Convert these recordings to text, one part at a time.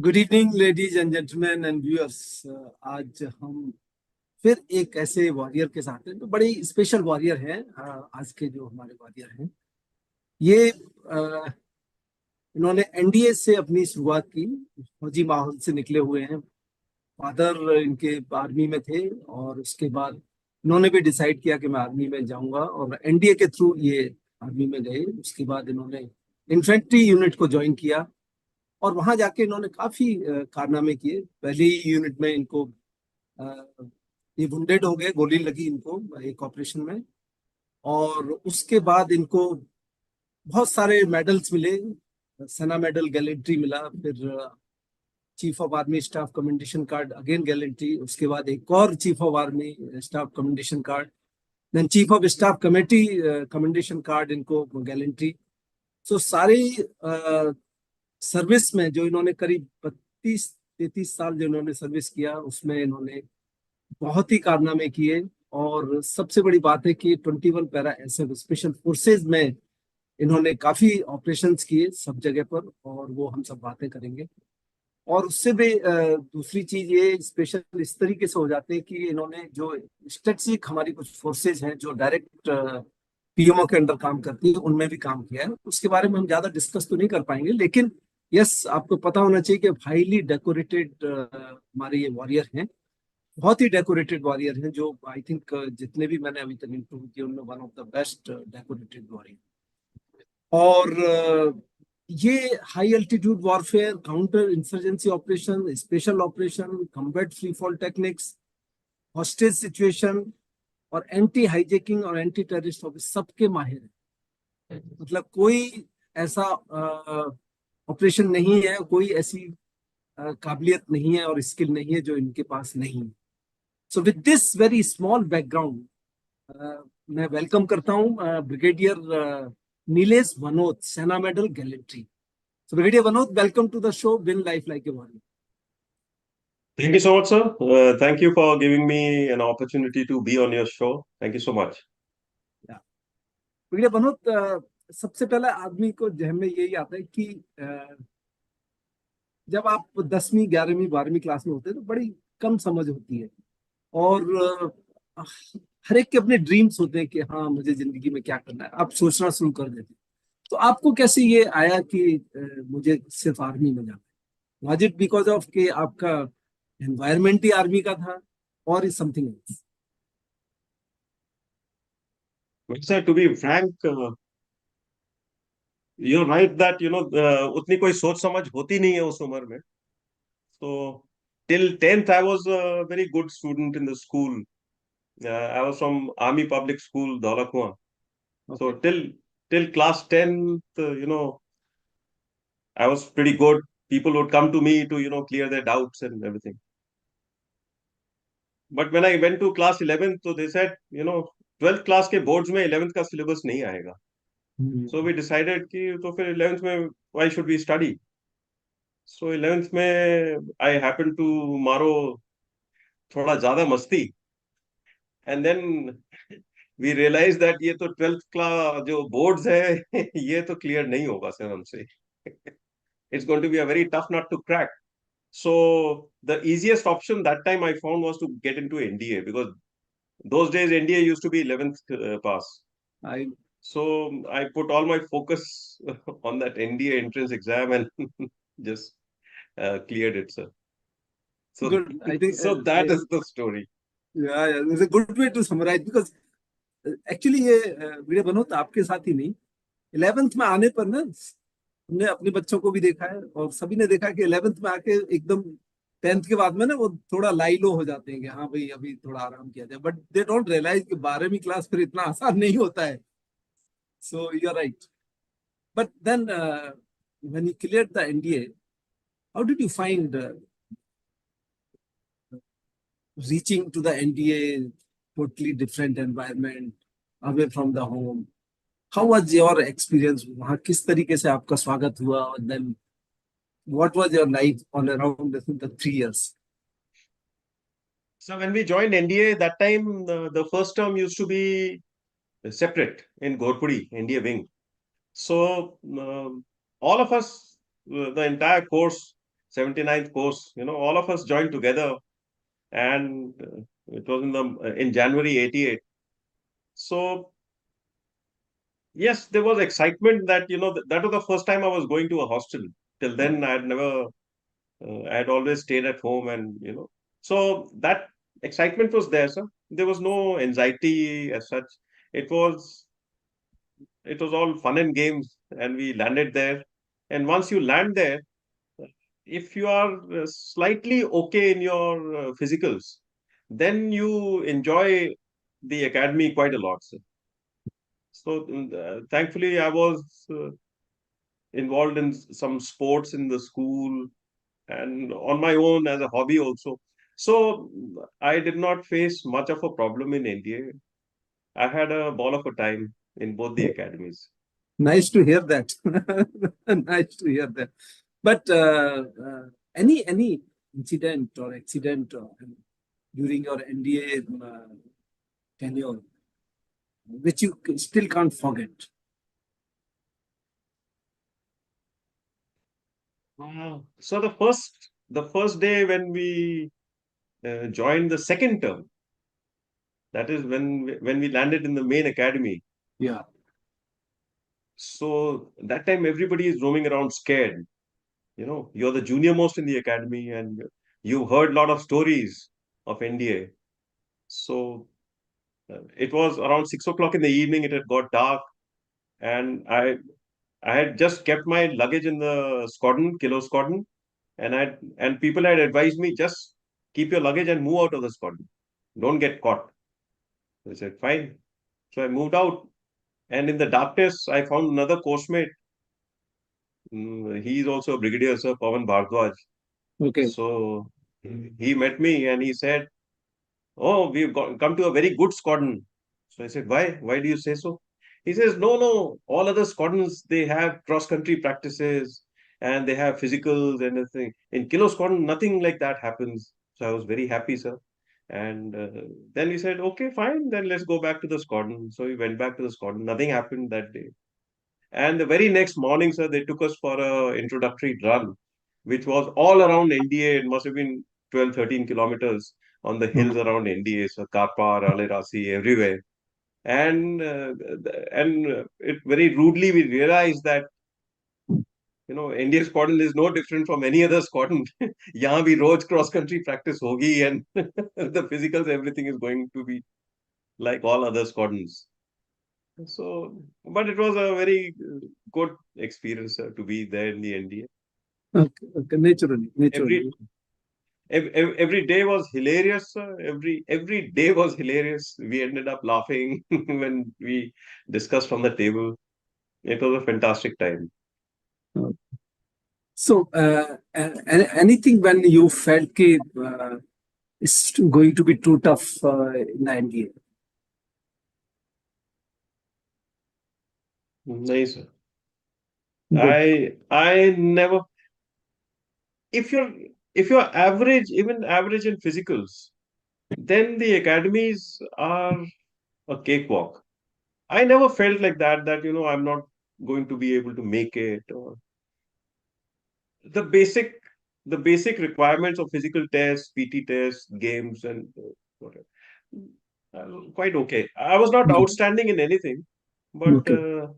Good evening ladies and gentleman and viewers. आज हम फिर एक ऐसे वॉरियर के साथ हैं तो बड़ी स्पेशल वॉरियर हैं। आज के जो हमारे वॉरियर हैं ये इन्होंने एनडीए से अपनी शुरुआत की। फौजी माहौल से निकले हुए हैं। फादर इनके आर्मी में थे और उसके बाद इन्होंने भी डिसाइड किया कि मैं आर्मी में जाऊंगा और एनडीए के थ्रू ये आर्मी में गए। उसके बाद इन्होंने इन्फेंट्री यूनिट को ज्वाइन किया और वहां जाके इन्होंने काफी कारनामे किए। पहली यूनिट में इनको अ, ये वुंडेड हो गए, गोली लगी इनको एक ऑपरेशन में। और उसके बाद इनको बहुत सारे मेडल्स मिले। सेना मेडल, गैलेंट्री मिला। फिर chief of army staff commendation card, again gallantry. उसके बाद एक और chief of army staff commendation card, then chief of staff committee commendation card, इनको गैलेंट्री। सो सारी सर्विस में जो इन्होंने करीब 32-33 साल जो इन्होंने सर्विस किया उसमें इन्होंने बहुत ही कारनामे किए। और सबसे बड़ी बात है कि 21 पैरा एसएफ स्पेशल फोर्सेज में इन्होंने काफी ऑपरेशंस किए सब जगह पर, और वो हम सब बातें करेंगे। और उससे भी दूसरी चीज ये स्पेशल इस तरीके से हो जाते हैं कि इन्होंने जो स्ट्रेटेजिक हमारी कुछ फोर्सेज हैं जो डायरेक्ट पीएमओ के अंडर काम करती है उनमें भी काम किया है। उसके बारे में हम ज्यादा डिस्कस तो नहीं कर पाएंगे, लेकिन यस, आपको पता होना चाहिए कि हाईली डेकोरेटेड हमारे ये वॉरियर हैं। बहुत ही डेकोरेटेड वॉरियर हैं, जो आई थिंक जितने भी मैंने अभी तक इंटरव्यू किए उनमें one of the best decorated warrior. और ये high altitude warfare, counter insurgency operation, special operation, combat free fall techniques, hostage situation और एंटी हाईजैकिंग और एंटी टेररिस्ट ऑपरेशन सबके माहिर हैं। मतलब कोई ऐसा ऑपरेशन नहीं है, कोई ऐसी काबिलियत नहीं है और स्किल नहीं है जो इनके पास नहीं है। So with this very small background मैं वेलकम करता हूं ब्रिगेडियर नीलेश भनोत, सेना medal gallantry. So, Brigadier Bhanot, welcome to the show, Win Life Like a Warrior. Thank you so much, sir. Thank you for giving me an opportunity to be on your show. Thank you so much. Yeah. Brigadier Bhanot, सबसे पहले आदमी को जहन में यही आता है कि जब आप 10वीं 11वीं 12वीं क्लास में होते हैं तो बड़ी कम समझ होती है। और हर एक के अपने ड्रीम्स होते हैं कि हाँ मुझे जिंदगी में क्या करना है, आप सोचना शुरू कर देते हैं। तो आपको कैसे ये आया कि मुझे सिर्फ आर्मी में जाना है? वाज इट बिकॉज ऑफ कि आपका एनवायरमेंट ही आर्मी का था, और is something else? Well, sir, to be frank, you're right that उतनी कोई सोच समझ होती नहीं है उस उम्र में. So till 10th, I was a very good student in the school. I was from Army Public School, Dholakua. So Okay. till class 10th, I was pretty good. People would come to me to clear their doubts and everything. But when I went to class 11th, so they said 12th class के boards में 11th का syllabus नहीं आएगा. So we decided कि तो फिर 11th में why should we study? So 11th में I happened to मारो थोड़ा ज्यादा मस्ती, and then we realized that ये तो 12th का जो boards है ये तो clear नहीं होगा सर हमसे. It's going to be a very tough nut to crack. So the easiest option that time I found was to get into NDA, because those days NDA used to be 11th pass. I So I put all my focus on that NDA entrance exam and just cleared it, sir. So, good. I think so that is the story. yeah, yeah, it's a good way to summarize because actually ये video बनो तो आपके साथ ही नहीं, 11th में आने पर ना हमने अपने बच्चों को भी देखा है और सभी ने देखा कि 11th में आके एकदम 10th के बाद में ना वो थोड़ा लाई लो हो जाते हैं कि हाँ भाई अभी थोड़ा आराम किया जाए, बट दे डोंट रियलाइज कि 12वीं क्लास फिर इतना आसान नहीं होता है। So you are right, but then when you cleared the NDA, how did you find reaching to the NDA, totally different environment, away from the home? How was your experience? वहाँ किस तरीके से आपका स्वागत हुआ? And then what was your life all around the 3 years? So when we joined NDA, that time the first term used to be separate in Gorpudi, NDA wing. So all of us, the entire course, 79th course. All of us joined together, and it was in January 88. So yes, there was excitement that that was the first time I was going to a hostel. Till then, I had never. I had always stayed at home, and so that excitement was there, sir. There was no anxiety as such. It was it was all fun and games, and we landed there. And once you land there, if you are slightly okay in your physicals, then you enjoy the academy quite a lot, sir. So thankfully, I was involved in some sports in the school and on my own as a hobby also. So I did not face much of a problem in India. I had a ball of a time in both the academies. Nice to hear that. Nice to hear that. But any incident or accident during your NDA tenure, which you still can't forget? So the first day when we joined the second term, that is when we landed in the main academy. Yeah. So that time everybody is roaming around scared. You're the junior most in the academy, and you heard a lot of stories of NDA. So it was around 6 o'clock in the evening. It had got dark, and I had just kept my luggage in the squadron, kilo squadron, and people had advised me, just keep your luggage and move out of the squadron. Don't get caught. I said fine. So I moved out, and in the darkness, I found another course mate. He is also a brigadier, sir, Pawan Bhardwaj. Okay. So he met me and he said, "Oh, we've come to a very good squadron." So I said, "Why? Why do you say so?" He says, "No, no. All other squadrons, they have cross-country practices and they have physicals and everything. In Kilo Squadron, nothing like that happens." So I was very happy, sir. And then we said, "Okay, fine. Then let's go back to the squadron." So we went back to the squadron. Nothing happened that day. And the very next morning, sir, they took us for a introductory run, which was all around NDA. It must have been 12, 13 kilometers on the hills Okay. around NDA, so Kapar, Alirasi, everywhere. And it very rudely we realized that NDA squadron is no different from any other squadron. यहाँ भी रोज cross country practice होगी, and the physicals, everything is going to be like all other squadrons. So, but it was a very good experience to be there in the NDA. Okay. Okay. Naturally. Every Naturally. every day was hilarious. Every day was hilarious. We ended up laughing when we discussed on the table. It was a fantastic time. So, anything when you felt कि it's going to be too tough in the NDA? Nice. Sir. Good. I never. If you're average, even average in physicals, then the academies are a cakewalk. I never felt like that. That I'm not going to be able to make it, or the basic the basic requirements of physical tests, PT tests, games, and whatever. Quite okay. I was not outstanding in anything, but Okay.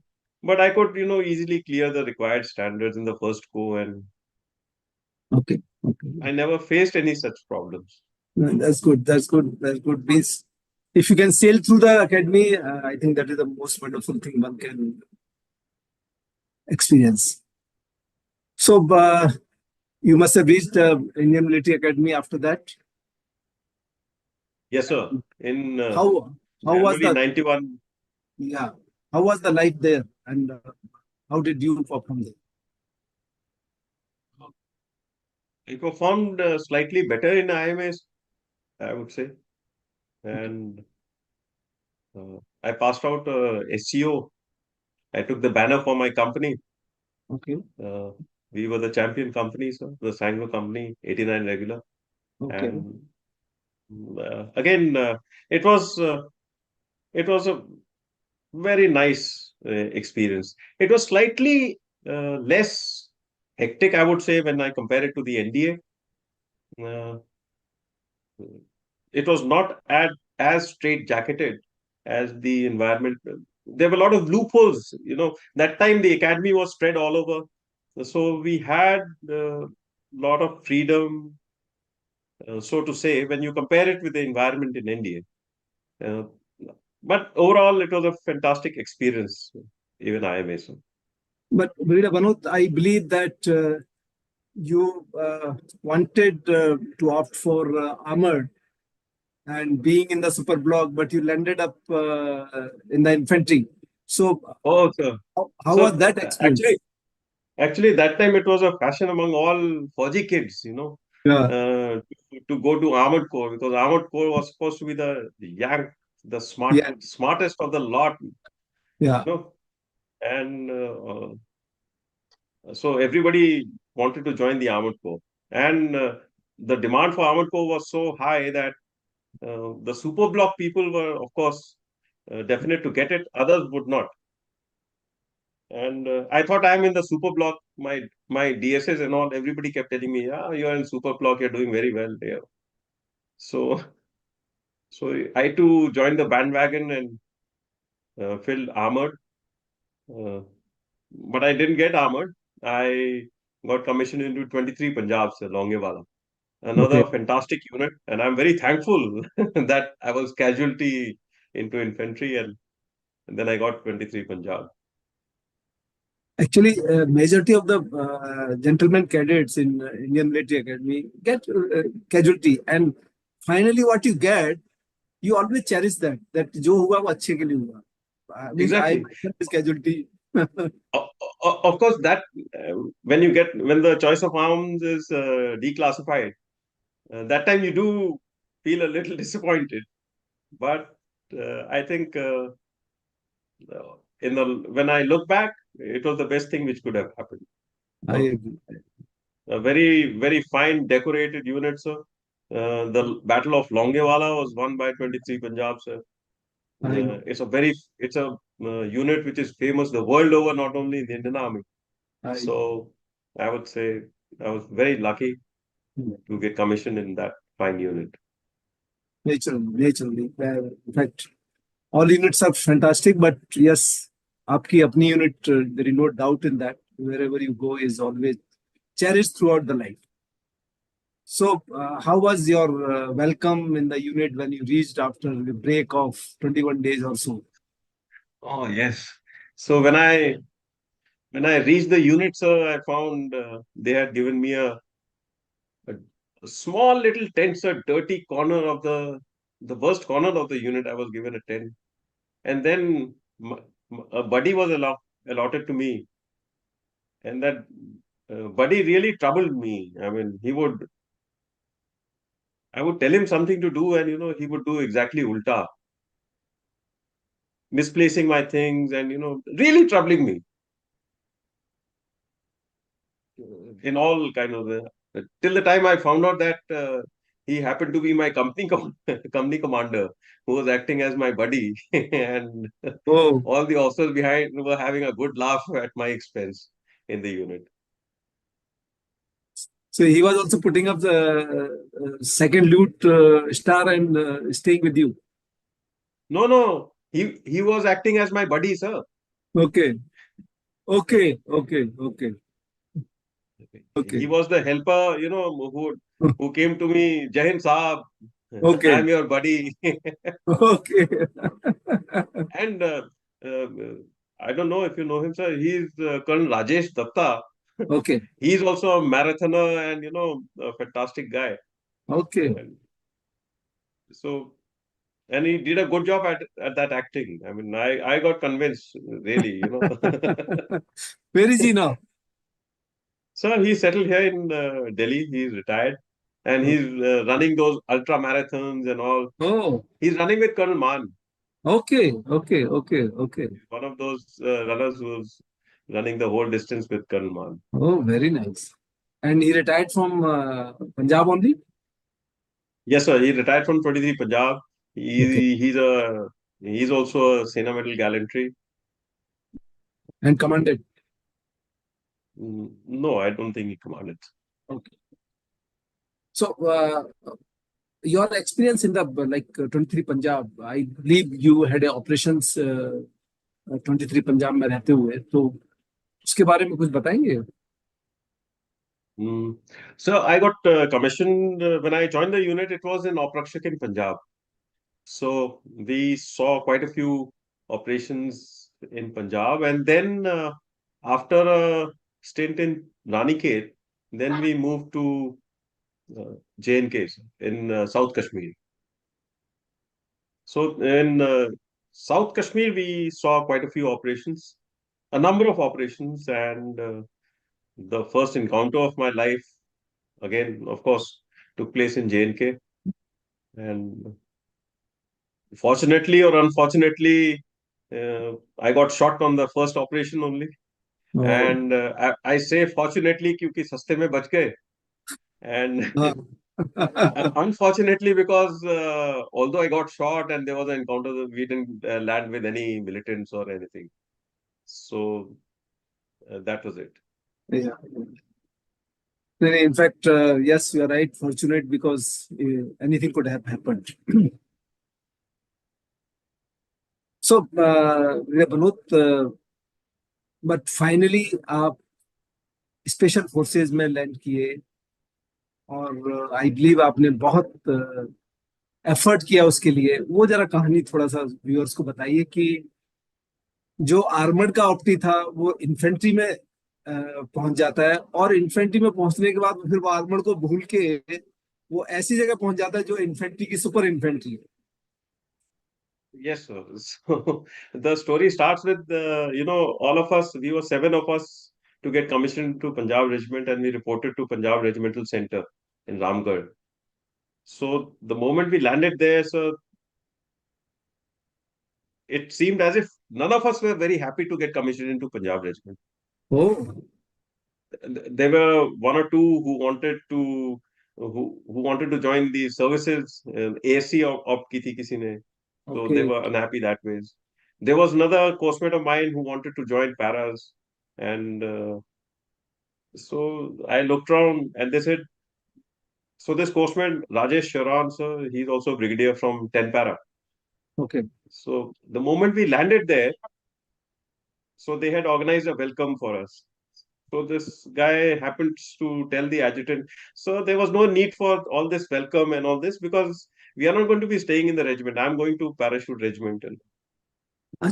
I could easily clear the required standards in the first go, and Okay. Okay. I never faced any such problems. That's good. That's good. That's good. Means if you can sail through the academy, I think that is the most wonderful thing one can experience. So, you must have reached Indian Military Academy after that. Yes, sir. In How was January the 91, yeah? How was the life there, and how did you perform there? I performed slightly better in IMS, I would say, Okay. and I passed out SCO. I took the banner for my company. Okay. Uh, we were the champion company, sir, the Sanglo company, 89 regular. Okay. And again, it was a very nice experience. It was slightly less hectic, I would say, when I compare it to the NDA. It was not as straight-jacketed as the environment. There were a lot of loopholes. That time the academy was spread all over, so we had a lot of freedom, so to say, when you compare it with the environment in India. Uh, but overall, it was a fantastic experience. Even I may say. But Brigadier Bhanot, I believe that you wanted to opt for armored and being in the super block, but you landed up in the infantry. So, Oh, sir. how was So that experience? actually, that time it was a fashion among all Fauji kids, Yeah, to go to Armored Corps, because Armored Corps was supposed to be the young, the yeah, smartest of the lot, yeah. and so everybody wanted to join the Armored Corps, and the demand for Armored Corps was so high that the super block people were, of course, definite to get it. Others would not. And I thought I'm in the super block. My DSS and all, everybody kept telling me, "Ah, you're in super block. You're doing very well there." So, so I too joined the bandwagon and filled armored, uh, but I didn't get armored. I got commissioned into 23 Punjab, sir, Longewala, Okay. another fantastic unit, and I'm very thankful that I was casualty into infantry, and then I got 23 Punjab. Actually, majority of the gentlemen cadets in Indian Military Academy get casualty, and finally, what you get, you always cherish that. That जो हुआ वो अच्छे के लिए हुआ. I mean, I Exactly. myself is casualty. Of course, that when the choice of arms is declassified, that time you do feel a little disappointed. But I think in the when I look back, it was the best thing which could have happened. I No, agree. a very fine decorated unit, sir. The Battle of Longewala was won by 23 Punjab, sir. I know. It's a unit which is famous the world over, not only in the Indian Army. I So I would say I was very lucky know. to get commissioned in that fine unit. Naturally. In fact, all units are fantastic, but yes, आपकी अपनी unit, there is no doubt in that. Wherever you go is always cherished throughout the life. So, how was your welcome in the unit when you reached after the break of 21 days or so? Oh yes. So when I reached the unit, sir, I found they had given me a, a small little tent, a dirty corner of the worst corner of the unit. I was given a tent, and then a buddy was allotted to me, and that buddy really troubled me. I mean, I would tell him something to do, and he would do exactly ulta, misplacing my things, and really troubling me in all kind of till the time I found out that he happened to be my company commander who was acting as my buddy, and Oh, all the officers behind were having a good laugh at my expense in the unit. so he was also putting up the second loot star and staying with you. No, no, he was acting as my buddy, sir. Okay, okay. He Okay. was the helper, who came to me, Jai Hind Saab, Okay. I'm your buddy. Okay. And uh, I don't know if you know him, sir. He's Colonel Rajesh Datta. Okay. He's also a marathoner and a fantastic guy. Okay. And so and he did a good job at that acting. I mean, I got convinced, really. Where is he now? So he settled here in Delhi. He's retired, and he's running those ultra marathons and all. Oh, He's running with Colonel Mann, okay. one of those runners who's running the whole distance with Colonel Mann. Oh, very nice. And he retired from Punjab only? Yes, sir. He retired from 23 Punjab. Okay. He's also a Sena Medal gallantry. And commanded. No, I don't think he commanded. Okay. So, your experience in the 23 Punjab, I believe you had a operations 23 Punjab में रहते हुए, तो उसके बारे में कुछ बताएंगे? So I got commissioned when I joined the unit. It was in Oprakshak in Punjab. So we saw quite a few operations in Punjab, and then after a stint in Ranikhet, then we moved to J&K in South Kashmir. So in South Kashmir, we saw quite a few operations, a number of operations, and the first encounter of my life, again, of course, took place in J&K. And fortunately or unfortunately, I got shot on the first operation only. Oh. And I say fortunately क्योंकि सस्ते में बच गए. And हाँ. unfortunately because although I got shot and there was an encounter, we didn't land with any militants or anything. So that was it. Yeah. In fact, yes, you are right. Fortunate because anything could have happened. So, Bhanot, but finally, आप special forces में land किए और I believe आपने बहुत effort किया उसके लिए। वो जरा कहानी थोड़ा सा व्यूअर्स को बताइए कि जो आर्मर्ड का ऑप्टी था वो इन्फेंट्री में पहुंच जाता है, और इन्फेंट्री में पहुंचने के बाद फिर वो आर्मर्ड को भूल के वो ऐसी जगह पहुंच जाता है जो इन्फेंट्री की सुपर इन्फेंट्री है। Yes, sir. So the story starts with, all of us, we were seven of us to get commissioned to Punjab Regiment, and we reported to Punjab Regimental Center in Ramgarh. So the moment we landed there, so it seemed as if none of us were very happy to get commissioned into Punjab Regiment. Oh. There were one or two who wanted to join the services. ASC opt की थी किसी ने. So they Okay. were unhappy that way. There was another coursemate of mine who wanted to join paras, and so I looked around, and they said, so this coursemate Rajesh Sharan, sir, he's also a brigadier from 10 para. Okay. So the moment we landed there, so they had organized a welcome for us. So this guy happens to tell the adjutant, so there was no need for all this welcome and all this because we are not going to be staying in the regiment. I'm going to parachute regiment. And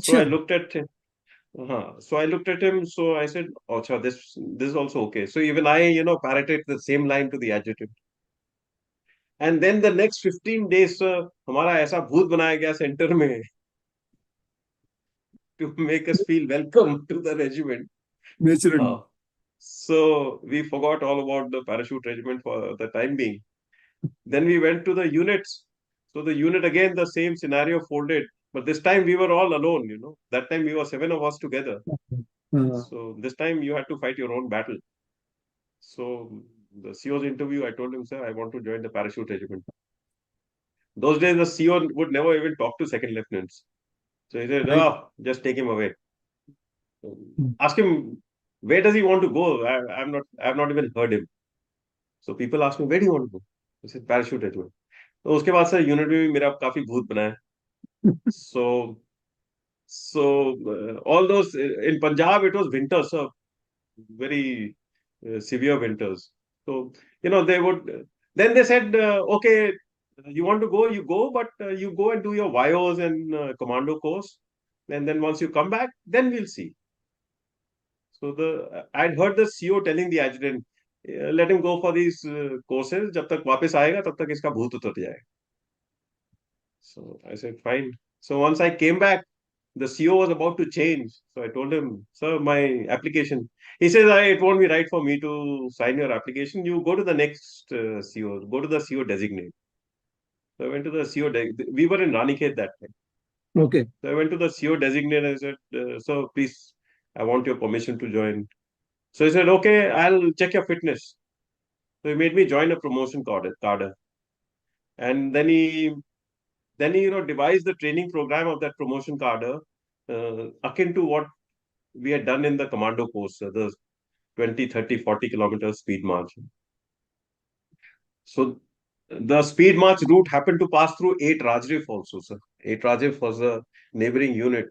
so अच्छा. I looked at him. So I looked at him. So I said, "Oh, sure, this is also okay." So even I, parroted the same line to the adjutant. And then the next 15 days, हमारा ऐसा भूत बनाया गया center में to make us feel welcome to the regiment. Naturally. So we forgot all about the parachute regiment for the time being. Then we went to the units. So the unit again, the same scenario folded, but this time we were all alone. That time we were seven of us together. So this time you had to fight your own battle. So the CO's interview, I told him, sir, I want to join the parachute regiment. Those days the CO would never even talk to second lieutenants. So he said, right. oh, just take him away. Ask him, where does he want to go? I've not even heard him. So people ask me, where do you want to go? I said, parachute regiment. तो उसके बाद से unit में भी मेरा काफी भूत बना है. So all those in Punjab it was winter, so very severe winters. So they would then they said, okay, you want to go, you go, but you go and do your YOs and commando course, and then once you come back, then we'll see. So I'd heard the CO telling the adjutant, let him go for these courses. जब तक वापस आएगा तब तक इसका भूत उतर जाएगा. So I said, fine. So once I came back, the CO was about to change. So I told him, sir, my application. He says, it won't be right for me to sign your application. You go to the next CO, go to the CO designate. So I went to the CO. We were in Ranikhet that time. Okay. So I went to the CO designate and I said, sir, please, I want your permission to join. So he said, okay, I'll check your fitness. So he made me join a promotion cadre. And then he devised the training program of that promotion cadre akin to what we had done in the commando course. 20, 30, 40 kilometers speed march. So the speed march route happened to pass through 8 Rajrif also, sir. 8 Rajrif was a neighboring unit.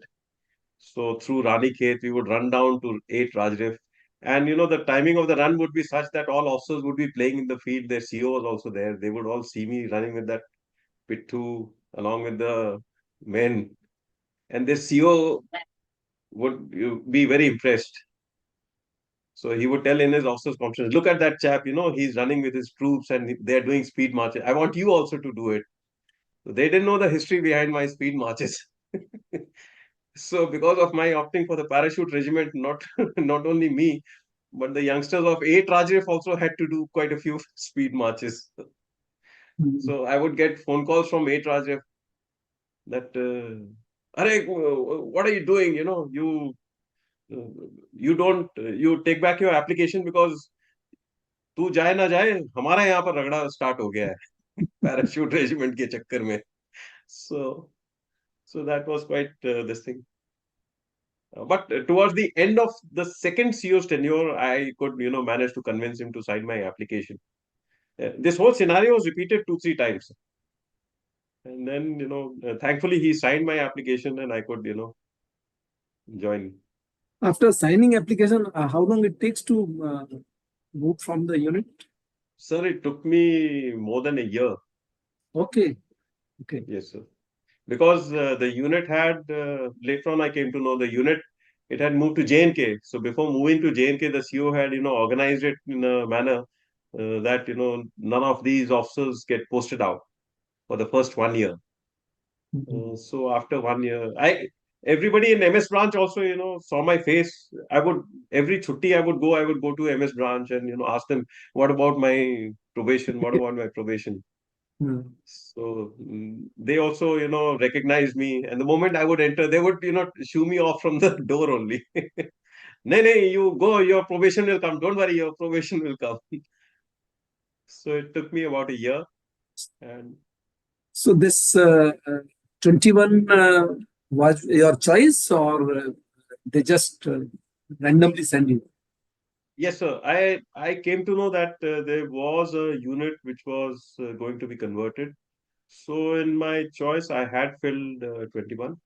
So through Rani Khet, we would run down to 8 Rajrif. And the timing of the run would be such that all officers would be playing in the field. Their CO was also there. They would all see me running with that Pittu along with the men. And their CO would be very impressed. So he would tell in his officers' conference, look at that chap, he's running with his troops and they're doing speed marches. I want you also to do it. So they didn't know the history behind my speed marches. So because of my opting for the parachute regiment, not not only me, but the youngsters of 8 Rajrif also had to do quite a few speed marches. So I would get phone calls from 8 Rajrif that, Arey, what are you doing? You don't, you take back your application because तू जाए ना जाए हमारा यहाँ पर रगड़ा start हो गया है पैराशूट रेजिमेंट के चक्कर में so so that was quite this thing. But towards the end of the second CO's tenure, I could, manage to convince him to sign my application. This whole scenario was repeated 2, 3 times. And then, thankfully he signed my application and I could, join. After signing application, how long it takes to move from the unit? Sir, it took me more than a year. Okay. Okay. Yes, sir. Because the unit had, later on I came to know the unit, it had moved to J&K. So before moving to J&K, the CO had, organized it in a manner that, none of these officers get posted out for the first 1 year. So after 1 year, everybody in MS branch also, saw my face. Every chutti I would go to MS branch and, ask them, what about my probation? What about my probation? So they also, recognized me. And the moment I would enter, they would, shoo me off from the door only. No, no, you go, your probation will come. Don't worry, your probation will come. So it took me about a year. And So this 21 was your choice, or they just randomly send you? yes, sir. I came to know that there was a unit which was going to be converted. So in my choice, I had filled 21.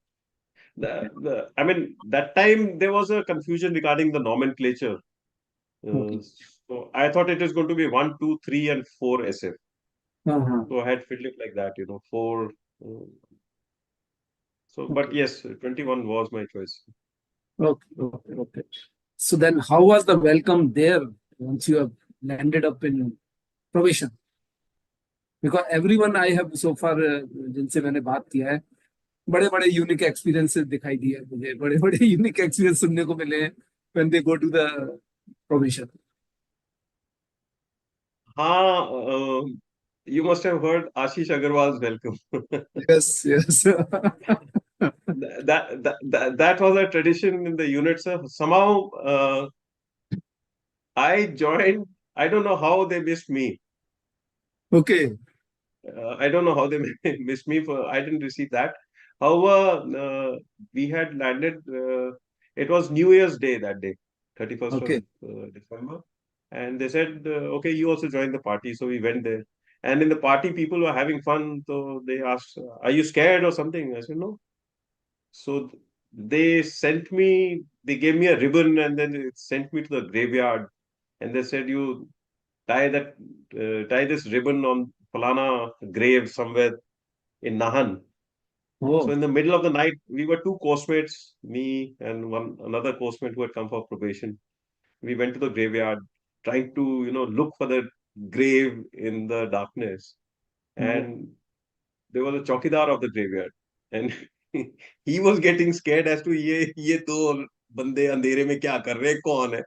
I mean, that time there was a confusion regarding the nomenclature. Okay. So I thought it is going to be 1, 2, 3, and 4 SF. Uh-huh. So I had filled it like that, 4. Uh, so, but Okay. yes, 21 was my choice. Okay. Okay. Okay. So then, how was the welcome there once you have landed up in probation? Because everyone I have so far जिनसे मैंने बात किया है, बड़े बड़े unique experiences दिखाई दिए मुझे, बड़े बड़े यूनिक एक्सपीरियंस सुनने को मिले हैं when they go to the probation. हाँ, you must have heard Ashish Agarwal's welcome. Yes, yes. That was a tradition in the unit, sir. Somehow, I joined. I don't know how they missed me. Okay. I don't know how they missed me for. I didn't receive that. However, we had landed. It was New Year's Day that day, 31st of Okay. December, and they said, "Okay, you also join the party." So we went there, and in the party, people were having fun. So they asked, "Are you scared or something?" I said, "No." So they sent me. They gave me a ribbon, and then they sent me to the graveyard, and they said, "You tie this ribbon on Falana grave somewhere in Nahan." So Oh. in the middle of the night, we were 2 course-mates, me and another course-mate who had come for probation. We went to the graveyard, trying to look for the grave in the darkness. Oh. And there was a chowkidar of the graveyard, and he was getting scared as to ये तो बंदे अंधेरे में क्या कर रहे हैं, कौन है?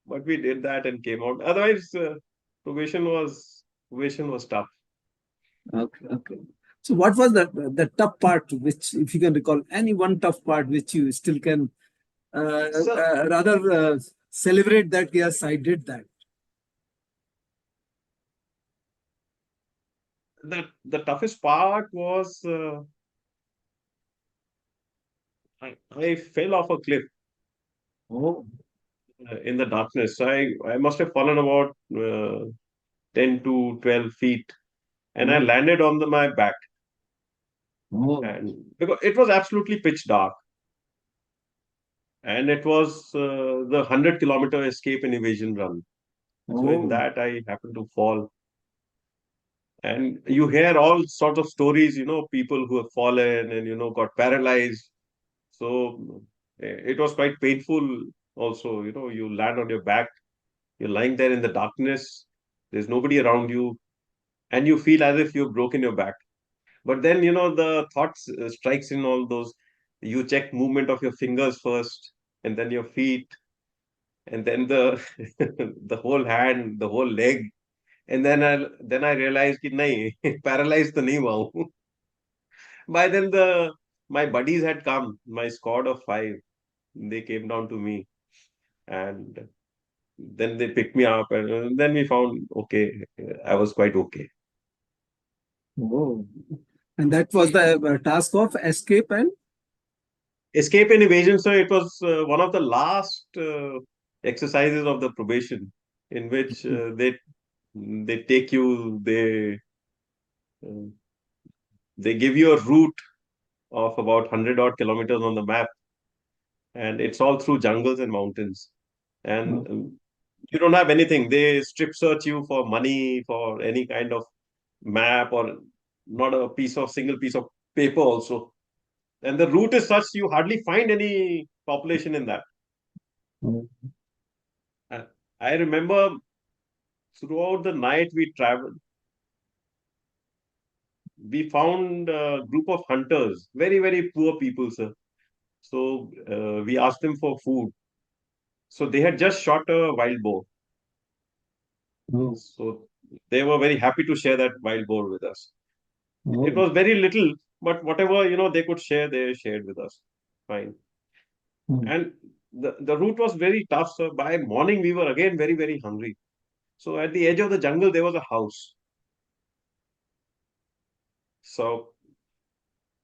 But we did that and came out. Otherwise, probation was tough. Okay. Okay. So what was the tough part, which, if you can recall, any one tough part which you still can So rather celebrate that, yes, I did that. the toughest part was I fell off a cliff. Oh, in the darkness. So I must have fallen about 10 to 12 feet, and I oh, landed on my back. oh, And because it was absolutely pitch dark, and it was the 100-kilometer escape and evasion run. So in oh, that, I happened to fall. And you hear all sorts of stories, people who have fallen and, got paralyzed. So it was quite painful also. You land on your back, you're lying there in the darkness, there's nobody around you, and you feel as if you've broken your back. But then, the thoughts strikes in all those. You check movement of your fingers first, and then your feet, and then the the whole hand, the whole leg. And then I realized कि नहीं paralyzed तो नहीं हुआ हूँ. By then my buddies had come, my squad of five. They came down to me, and then they picked me up, and then we found okay, I was quite okay. oh. And that was the task of escape and Escape and evasion, so it was one of the last exercises of the probation, in which they take you, uh, they give you a route of about 100 odd kilometers on the map, and it's all through jungles and mountains. And you don't have anything. They strip search you for money, for any kind of map, or not a single piece of paper also. And the route is such you hardly find any population in that. oh, Uh, I remember throughout the night we traveled, we found a group of hunters, very, very poor people, sir. So we asked them for food. So they had just shot a wild boar. oh, So they were very happy to share that wild boar with us. It oh, was very little, but whatever they could share, they shared with us. Fine. oh, And the route was very tough. So by morning we were again very, very hungry. So at the edge of the jungle there was a house. So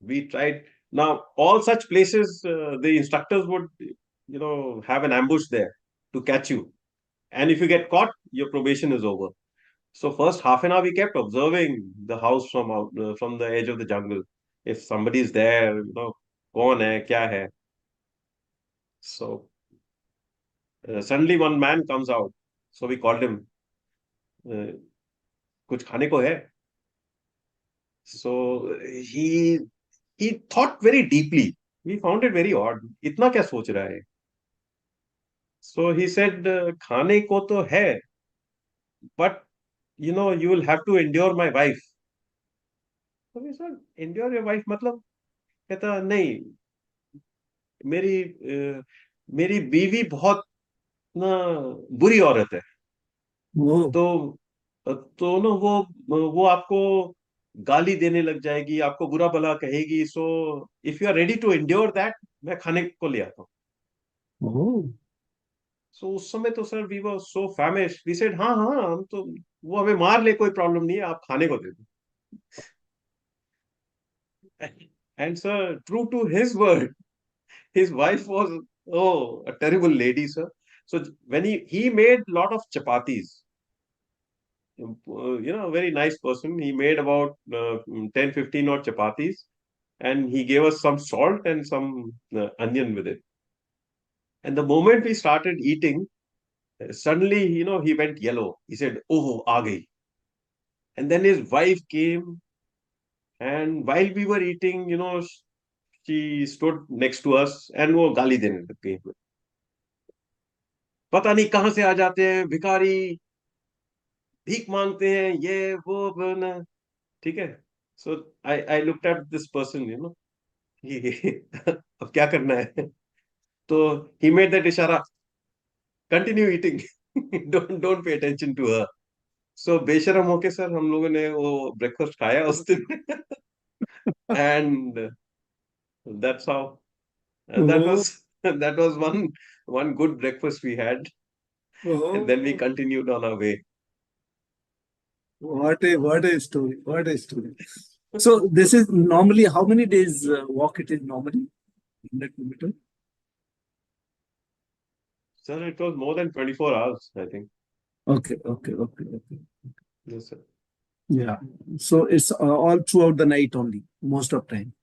we tried. Now all such places, the instructors would have an ambush there to catch you. And if you get caught, your probation is over. So first half an hour we kept observing the house from the edge of the jungle. If somebody is there, कौन है, क्या है. So suddenly one man comes out. So we called him. Uh, कुछ खाने को है? So he thought very deeply. We found it very odd. इतना क्या सोच रहा है? So he said, खाने को तो है, but you will have to endure my wife. So we said, endure your wife मतलब? कहता नहीं, मेरी मेरी बीवी बहुत ना बुरी औरत है. oh, तो ना वो आपको गाली देने लग जाएगी, आपको बुरा भला कहेगी. So if you are ready to endure that, मैं खाने को ले आता हूँ. oh, सो उस समय तो sir we were so famished. We said हाँ हाँ, हम तो, वो हमें मार ले कोई प्रॉब्लम नहीं है, आप खाने को दे दो. And sir true to his word, his wife was, oh, a terrible lady, sir. So when he made lot of chapatis, a very nice person. He made about 10, 15 odd chapatis, and he gave us some salt and some onion with it. And the moment we started eating, suddenly, he went yellow. He said, "Oh, aa gayi." And then his wife came, and while we were eating, she stood next to us, and वो गाली देने लग गई. पता नहीं कहाँ से आ जाते हैं भिखारी, भीख मांगते हैं, ये वो ना. ठीक है. So I looked at this person, अब क्या करना है. तो ही मेड दैट इशारा, continue eating, don't pay attention to her. So बेशरम होके सर हम लोगों ने वो ब्रेकफास्ट खाया उस दिन. And that's how, that oh, was that was one good breakfast we had, and then we oh. continued on our way. What a story! What a story! So this is normally how many days walk it is normally? 100 kilometer. Sir, it was more than 24 hours, I think. Okay, okay, okay, okay. Yes, sir. Yeah. So it's all throughout the night only, most of time.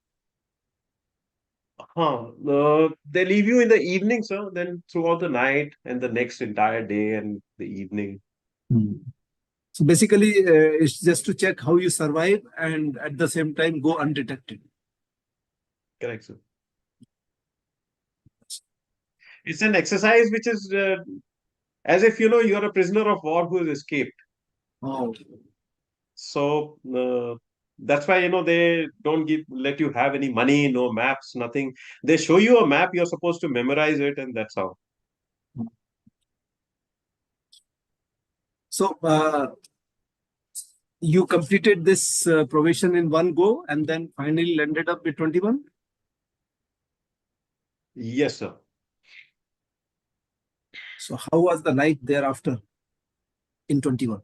They leave you in the evening, sir, then throughout the night and the next entire day and the evening. Hmm. So basically, it's just to check how you survive and at the same time go undetected. Correct, sir. It's an exercise which is as if, you're a prisoner of war who has escaped. Oh, So that's why, they don't let you have any money, no maps, nothing. They show you a map, you're supposed to memorize it, and that's how. so you completed this probation in one go and then finally ended up with 21. Yes, sir. So how was the life thereafter in 21?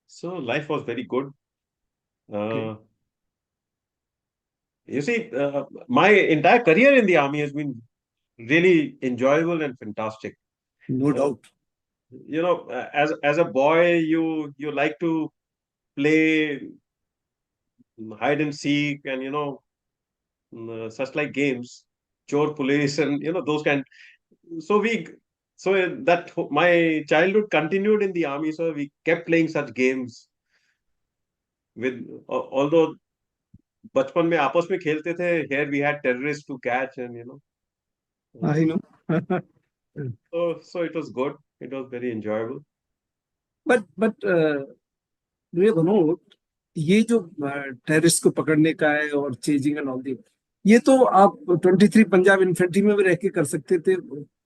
So life was very good. Okay, Uh, you see, my entire career in the army has been really enjoyable and fantastic. no Uh, doubt. as a boy, you like to play hide and seek and such like games, chore police, and those kind. So that my childhood continued in the army. So we kept playing such games with although बचपन में आपस में खेलते थे. Here we had terrorists to catch, and I know. so it was good. It was very enjoyable. but ये दोनों ये जो टेररिस्ट को पकड़ने का है और चेजिंग एंड ऑल दी, ये तो आप 23 पंजाब इन्फेंट्री में भी रह के कर सकते थे.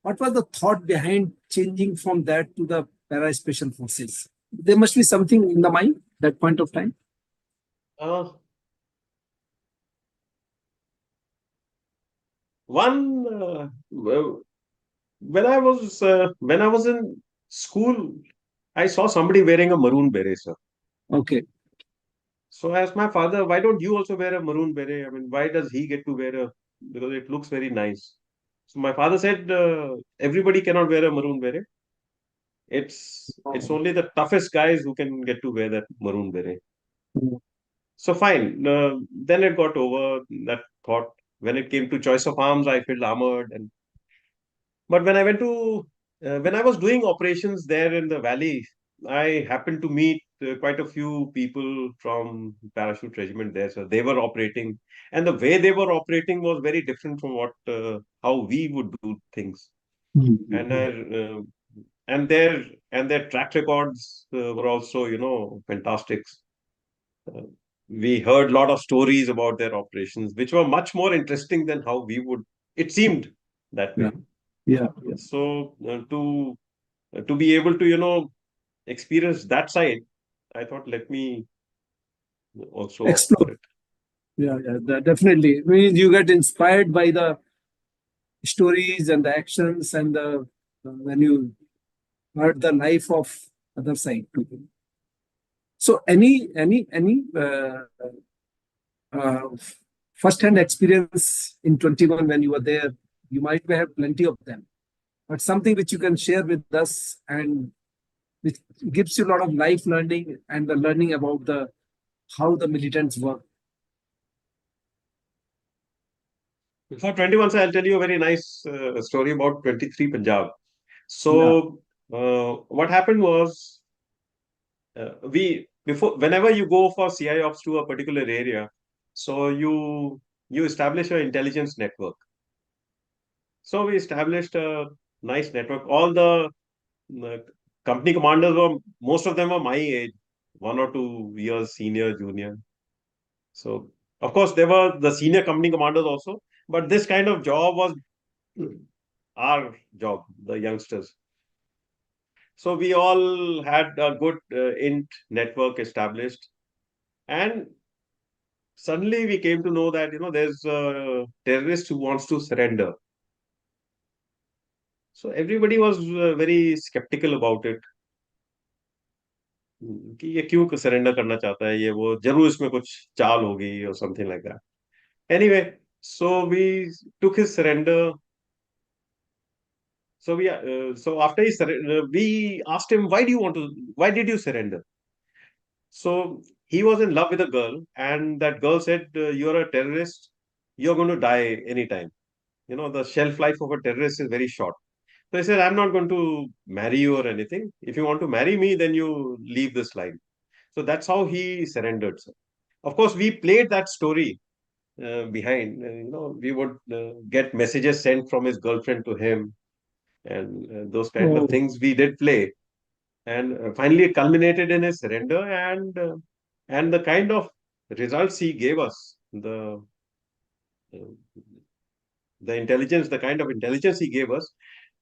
What was the thought behind changing from that to the para special forces? There must be something in the mind that point of time. Uh, one when I was in school, I saw somebody wearing a maroon beret, sir. Okay. So I asked my father, why don't you also wear a maroon beret? I mean, why does he get to wear a, because it looks very nice. So my father said, everybody cannot wear a maroon beret. It's only the toughest guys who can get to wear that maroon beret. So fine. Then it got over that thought. When it came to choice of arms, I felt armored. But when I was doing operations there in the valley, I happened to meet quite a few people from parachute regiment there. So they were operating, and the way they were operating was very different from what how we would do things. And I, and their track records were also fantastic. Uh, we heard a lot of stories about their operations, which were much more interesting than how we would. It seemed that Yeah, way. yeah, yeah. So to be able to experience that side, I thought let me also opt for Explore. it. Yeah, yeah, definitely. I mean, you get inspired by the stories and the actions and the when you heard the life of other side too. So any uh, first-hand experience in 21 when you were there, you might have plenty of them, but something which you can share with us and which gives you a lot of life learning and the learning about the how the militants work. For 21, so I'll tell you a very nice story about 23 Punjab. Yeah. So what happened was we before whenever you go for CI ops to a particular area, so you establish an intelligence network. So we established a nice network. All the uh, company commanders were most of them were my age, 1 or 2 years senior, junior. So of course there were the senior company commanders also, but this kind of job was our job, the youngsters. So we all had a good int network established, and suddenly we came to know that there's a terrorist who wants to surrender. So everybody was very skeptical about it. कि ये क्यों surrender करना चाहता है, ये वो जरूर इसमें कुछ चाल होगी और something like that. Anyway, so we took his surrender. So after he surrendered, we asked him, why did you surrender? So he was in love with a girl, and that girl said, "You're a terrorist. You're going to die anytime. The shelf life of a terrorist is very short." So he said, "I'm not going to marry you or anything. If you want to marry me, then you leave this line." So that's how he surrendered, sir. Of course, we played that story behind. We would get messages sent from his girlfriend to him, and those kind of Oh, things we did play. And finally, it culminated in his surrender, and the kind of results he gave us, uh, the intelligence, the kind of intelligence he gave us,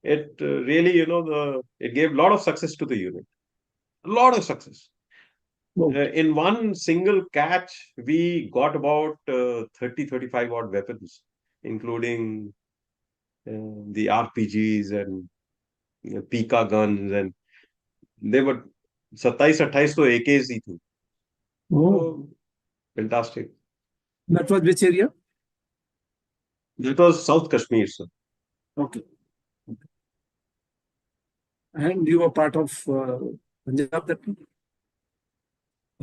it really, it gave a lot of success to the unit. A lot of success. oh, In one single catch, we got about 30, 35 odd weapons, including the RPGs and Pika guns, and they were 27-28 तो AKs ही थी. oh. So fantastic. That was which area? That was South Kashmir, sir. Okay. And you were part of Punjab that time?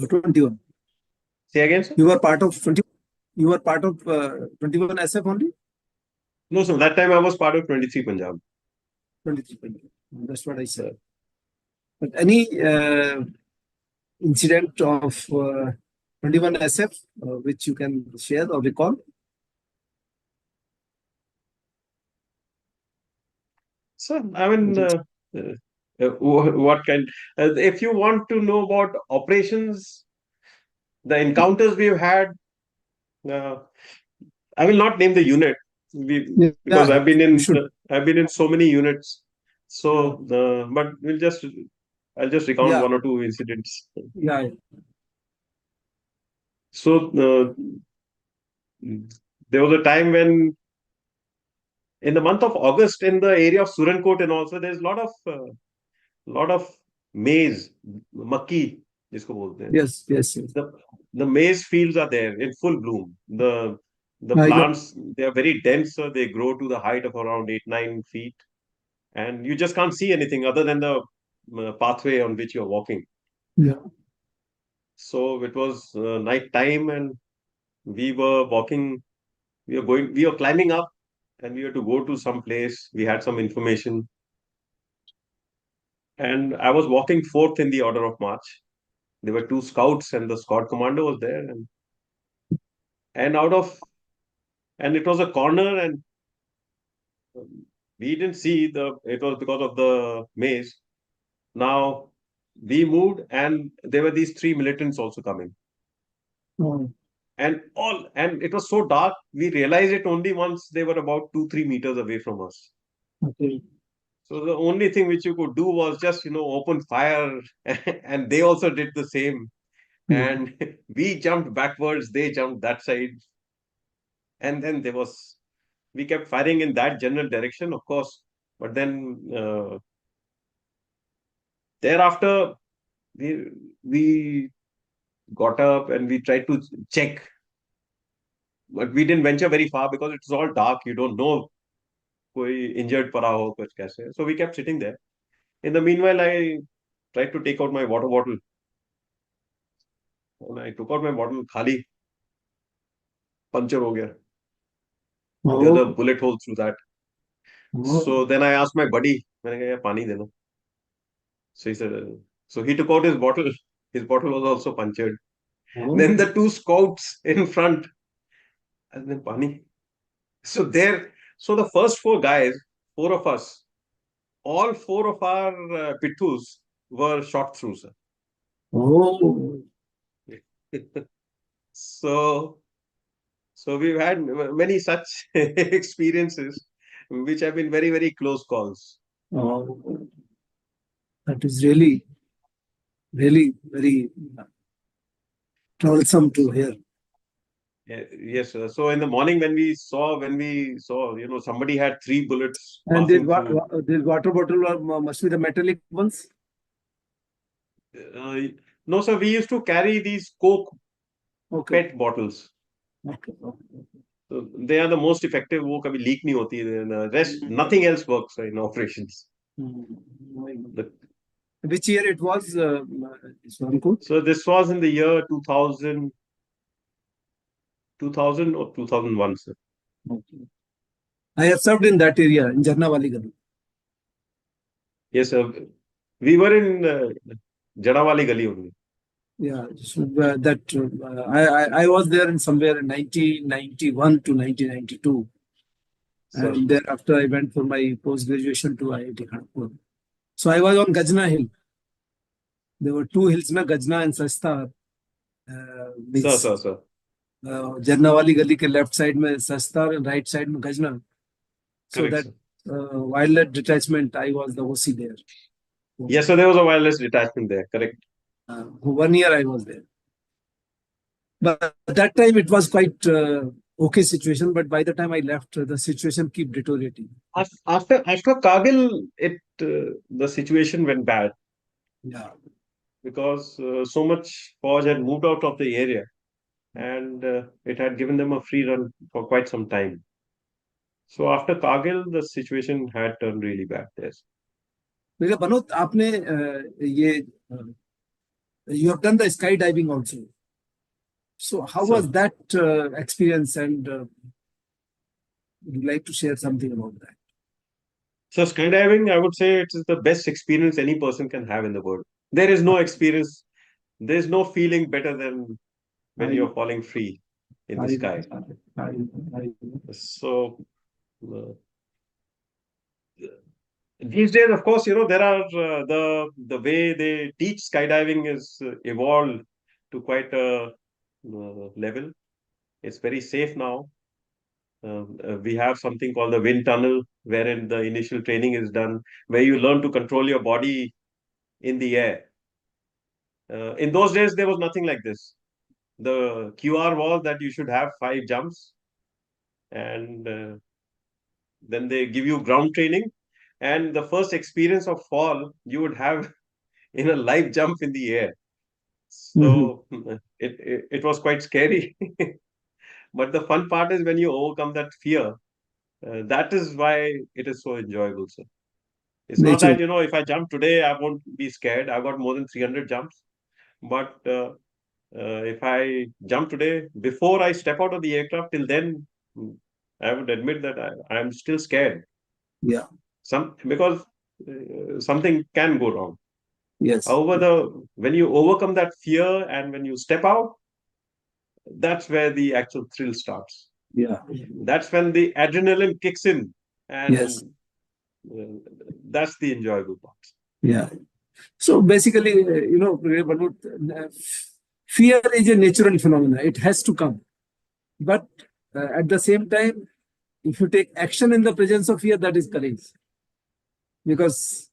Or 21? Say again, sir? You were part of 20. You were part of 21 SF only? No, sir. That time I was part of 23 Punjab. 23 Punjab. That's what I said. But any incident of 21 SF which you can share or recall? Sir, I mean, what kind? If you want to know about operations, the encounters we've had, uh, I will not name the unit Yeah, because yeah, you should. I've been in so many units. Yeah, So, but I'll just recount yeah, one or two incidents. yeah, yeah. So, there was a time when in the month of August in the area of Surankot and also there's lot of maize, makki, जिसको बोलते हैं. Yes, yes, yes. The maize fields are there in full bloom. The I know. plants, they are very dense, so they grow to the height of around 8-9 feet, and you just can't see anything other than the pathway on which you're walking. Yeah. So it was night time, and we were walking. We were climbing up, and we had to go to some place. We had some information, and I was walking fourth in the order of march. There were two scouts, and the squad commander was there, and out of and it was a corner, and we didn't see it was because of the maze. Now we moved, and there were these three militants also coming, Oh, and it was so dark. We realized it only once they were about 2-3 meters away from us. okay. So the only thing which you could do was just open fire, and they also did the same. Hmm. And we jumped backwards, they jumped that side, and then we kept firing in that general direction, of course. But then thereafter, we we got up and we tried to check, but we didn't venture very far because it's all dark. You don't know koi injured para ho kuch kaise. So we kept sitting there. In the meanwhile, I tried to take out my water bottle. And I took out my bottle, khali, puncture ho gaya. There's a Oh, bullet hole through that. oh, So then I asked my buddy, मैंने कहा, "यार, पानी देना." So he said, so he took out his bottle. His bottle was also punctured. oh, Then the two scouts in front, and then pani. So so the first four guys, four of us, all four of our pittus were shot through, sir. oh. So, so we've had many such experiences, which have been very, very close calls. Oh. That is really, really very troublesome to hear. Yes, sir. So in the morning when we saw, somebody had 3 bullets And passing through. this water bottle must be the metallic ones. Uh, no, sir, we used to carry these Coke Okay, PET bottles. okay, okay. So they are the most effective. वो कभी leak नहीं होती. The rest, nothing else works in operations. The, Which year it was, Swaramkot? so this was in the year 2000, 2000 or 2001, sir. Okay. I have served in that area, in Jarnawali Gali. Yes, sir. We were in Jadawali Gali only. Yeah, so, I was there in somewhere in 1991 to 1992. Sir. And thereafter I went for my post-graduation to IIT Kharagpur. So I was on Gajna Hill. There were two hills, Gajna and Sastar. Sir. Jarnawali Gali ke left side mein Sastar and right side mein Gajna. So Correct, that wildlife detachment, I was the OC there. Yes, so there was a wireless detachment there. Correct. 1 year I was there. But at that time it was quite okay situation. But by the time I left, the situation kept deteriorating. After Kargil, the situation went bad. Yeah. Because so much FAUJ had moved out of the area, and it had given them a free run for quite some time. So after Kargil, the situation had turned really bad there. Mr. Bhanot, आपने you have done the skydiving also. So how was that experience, and would you like to share something about that? So skydiving, I would say it is the best experience any person can have in the world. There is no experience, there is no feeling better than when you're falling free in the sky. So these days, of course, there are the way they teach skydiving is evolved to quite a level. It's very safe now. We have something called the wind tunnel, wherein the initial training is done, where you learn to control your body in the air. In those days, there was nothing like this. The QR was that you should have 5 jumps, and then they give you ground training. And the first experience of fall you would have in a live jump in the air. So it was quite scary. But the fun part is when you overcome that fear. That is why it is so enjoyable, sir. It's not that, if I jump today, I won't be scared. I've got more than 300 jumps. But if I jump today, before I step out of the aircraft, till then, I would admit that I am still scared. Yeah. Because something can go wrong. Yes. However, when you overcome that fear and when you step out, that's where the actual thrill starts. Yeah. That's when the adrenaline kicks in, and yes. That's the enjoyable part. Yeah. So basically, fear is a natural phenomenon. It has to come. But at the same time, if you take action in the presence of fear, that is courage. Because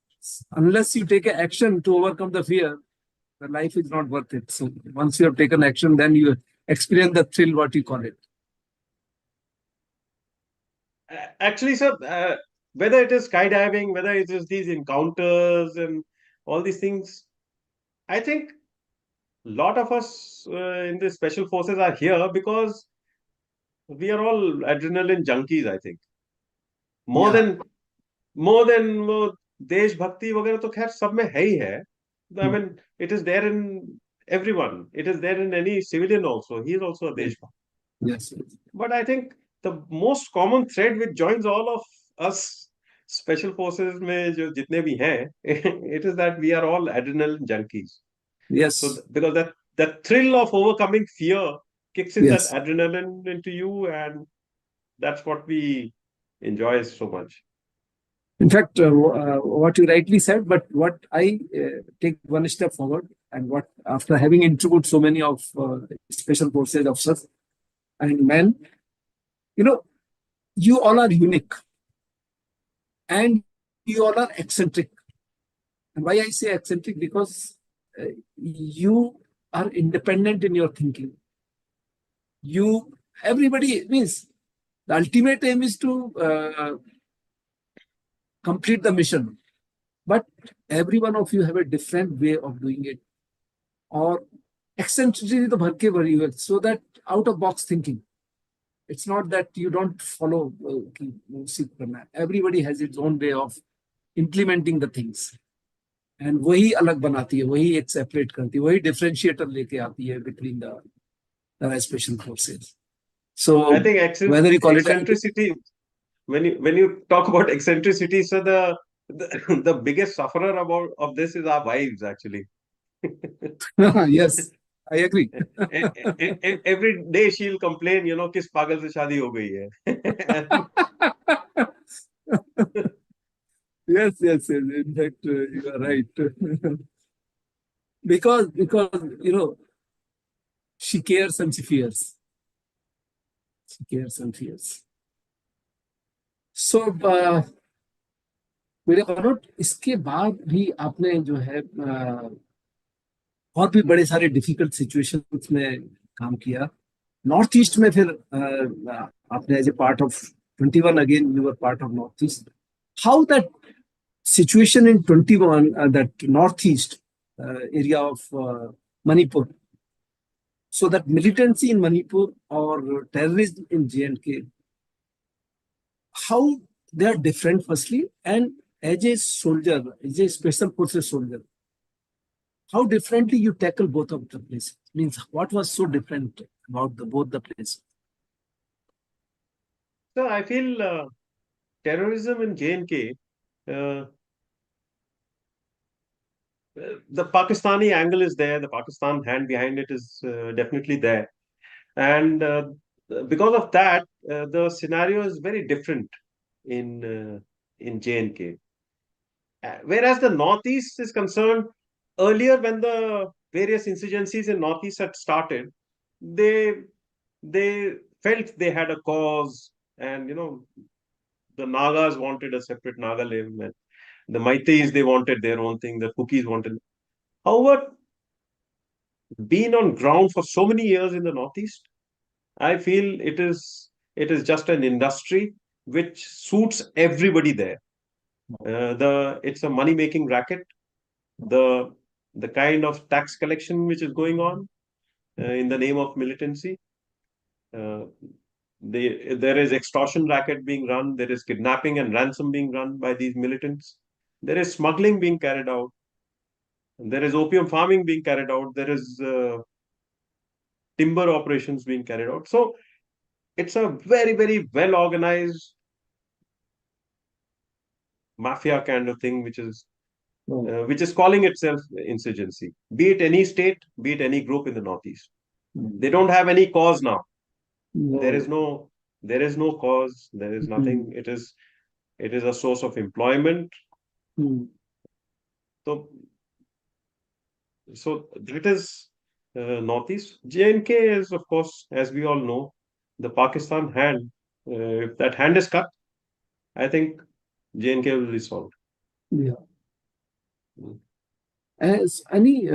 unless you take action to overcome the fear, the life is not worth it. So once you have taken action, then you experience the thrill, what you call it. Actually, sir, whether it is skydiving, whether it is these encounters and all these things, I think a lot of us in the special forces are here because we are all adrenaline junkies, I think. More than देश भक्ति वगैरह तो खैर सब में है ही है. I mean, it is there in everyone. It is there in any civilian also. He is also a desh bhakt. Yes. But I think the most common thread which joins all of us special forces में जो जितने भी हैं, it is that we are all adrenaline junkies. Yes. So because that thrill of overcoming fear kicks in that adrenaline into you, and that's what we enjoy so much. In fact, what you rightly said, but what I take one step forward, and what after having interviewed so many of special forces officers and men, you all are unique and you all are eccentric. And why I say eccentric? Because you are independent in your thinking. Everybody means the ultimate aim is to complete the mission. But every one of you have a different way of doing it. Or eccentricity to bhar ke bari hai, so that out of box thinking. It's not that you don't follow. Everybody has its own way of implementing the things. And वही अलग बनाती है, वही एक separate करती है, वही differentiator लेके आती है between the special forces. So I think whether you call it eccentricity, when you talk about eccentricity, so the biggest sufferer of this is our wives, actually. yes, I agree. Every day she'll complain, किस पागल से शादी हो गई है. Yes, yes, yes. In fact, you are right. because she cares and she fears. She cares and fears. So मेरे कनोट इसके बाद भी आपने जो है और भी बड़े सारे डिफिकल्ट सिचुएशंस में काम किया. नॉर्थ ईस्ट में फिर आपने as a part of 21 again you were part of North East. How that situation in 21, that northeast area of Manipur, so that militancy in Manipur or terrorism in J&K, how they are different firstly, and as a soldier, as a special forces soldier, how differently you tackle both of the places? Means what was so different about both the places? So I feel terrorism in J&K, the Pakistani angle is there. The Pakistan hand behind it is definitely there. And because of that, the scenario is very different in J&K. Whereas the Northeast is concerned, earlier when the various insurgencies in Northeast had started, they they felt they had a cause, and the Nagas wanted a separate Naga limb, and the Maitis, they wanted their own thing, the Kukis wanted. However, being on ground for so many years in the Northeast, I feel it is just an industry which suits everybody there. It's a money making racket. The the kind of tax collection which is going on in the name of militancy. Uh, there is extortion racket being run. There is kidnapping and ransom being run by these militants. There is smuggling being carried out. There is opium farming being carried out. There is timber operations being carried out. So it's a very, very well organized mafia kind of thing, which is calling itself insurgency. Be it any state, be it any group in the Northeast. They don't have any cause now. There is no cause. There is nothing. It is a source of employment. So that is Northeast. J&K is, of course, as we all know, the Pakistan hand. If that hand is cut, I think J&K will be solved. Yeah. As any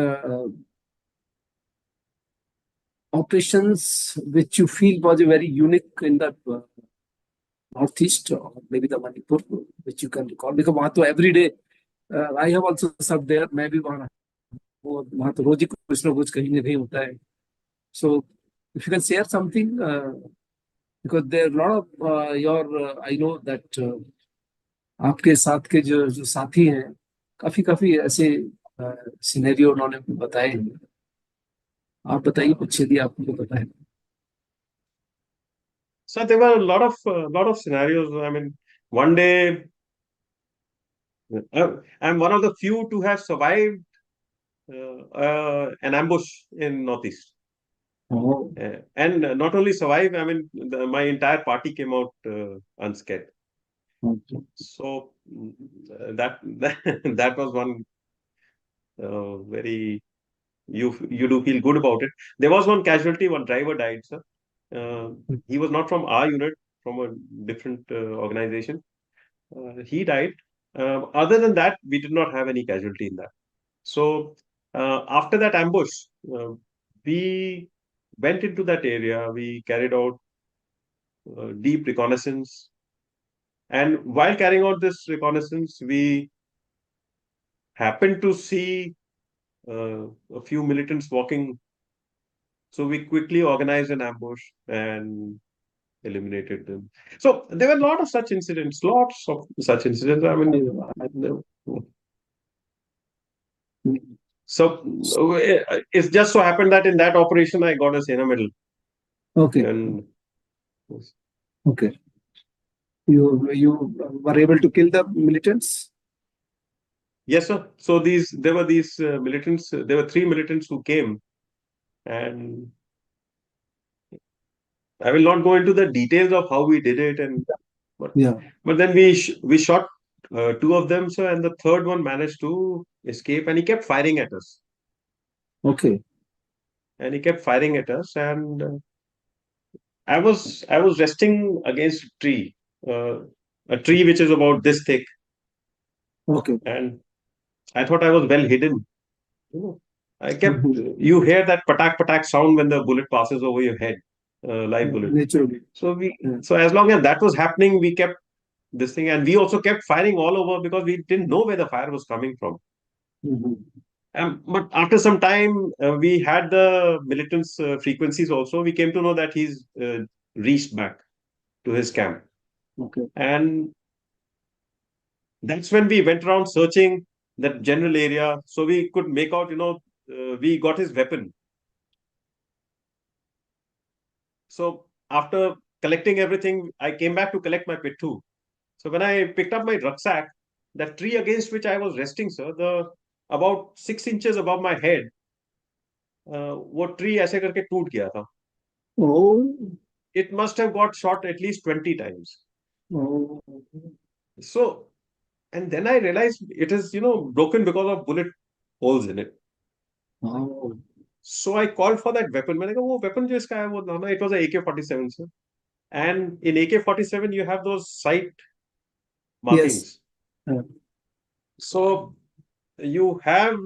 operations which you feel was very unique in the Northeast, or maybe the Manipur, which you can recall? Because वहाँ तो every day, I have also served there. मैं भी वहाँ तो रोज ही कुछ ना कुछ कहीं ना कहीं होता है. So if you can share something, because there are a lot of I know that आपके साथ के जो साथी हैं, काफी ऐसे सिनेरियो उन्होंने बताए हैं. आप बताइए कुछ यदि आपको पता है. So there were a lot of scenarios. I mean, one day, I'm one of the few to have survived an ambush in Northeast. Oh. And not only survive, I mean, my entire party came out unscathed. Okay. So that was one very, you do feel good about it. There was one casualty, one driver died, sir. He was not from our unit, from a different organization. He died. Other than that, we did not have any casualty in that. So after that ambush, we went into that area. We carried out deep reconnaissance. And while carrying out this reconnaissance, we happened to see a few militants walking. So we quickly organized an ambush, and eliminated them. So there were a lot of such incidents, lots of such incidents. I mean, so it just so happened that in that operation I got a Sena Medal. Okay. And Okay. You were able to kill the militants? yes, sir. So there were these militants. There were 3 militants who came, and I will not go into the details of how we did it, and but, Yeah. but then we shot 2 of them, sir, and the third one managed to escape, and he kept firing at us. Okay. And he kept firing at us, and I was resting against uh, a tree which is about this thick, Okay. and I thought I was well hidden. You know, I kept Mhm. you hear that patak patak sound when the bullet passes over your head, live bullet. Naturally. So Yeah. so as long as that was happening, we kept this thing, and we also kept firing all over because we didn't know where the fire was coming from. Mhm. But after some time, we had the militants' frequencies also. We came to know that he's reached back to his camp. Okay. And that's when we went around searching that general area. So we could make out, we got his weapon. So after collecting everything, I came back to collect my pittu. So when I picked up my rucksack, that tree against which I was resting, sir, the about 6 inches above my head, वो tree ऐसे करके टूट गया था. Oh. It must have got shot at least 20 times. Oh. So, and then I realized it is, broken because of bullet holes in it. Oh. So I called for that weapon. मैंने कहा वो weapon जो इसका है वो ना, it was a AK-47, sir. And in AK-47 you have those sight Yes. markings. So you have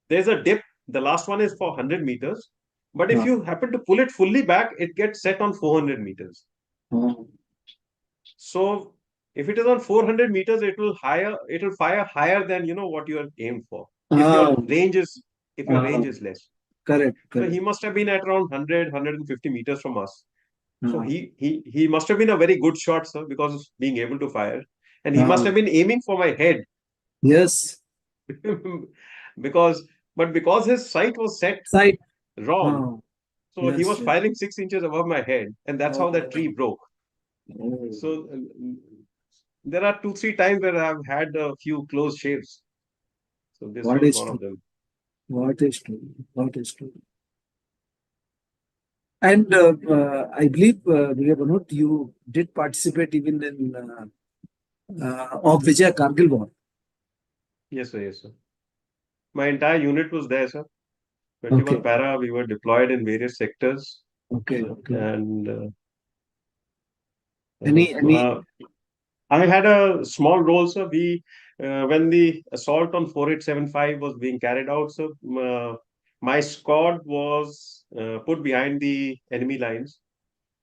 there's a dip. The last one is for 100 meters. But if you happen to pull it fully back, it gets set on 400 meters. Oh. So if it is on 400 meters, it will fire higher than what you are aimed for. If your Oh. range is less. Correct. So he Correct. must have been at around 150 meters from us. So Ah. he must have been a very good shot, sir, because being able to fire. And he must Ah. have been aiming for my head. Yes. because his sight was set Sight. wrong. Ah. So he Yes. was Yes. firing 6 inches above my head, and that's how that tree Oh. broke. Oh. So there are 2-3 times where I've had a few close shaves. So this What was is one true? of them. What is true? What is true? And I believe, Vivek Bhanot, you did participate even in of Vijay Kargil War. Yes, sir. Yes, sir. My entire unit was there, sir. 21 Okay. para. We were deployed in various sectors, Okay. Okay. and Any. I had a small role, sir. When the assault on 4875 was being carried out, sir, my squad was put behind the enemy lines.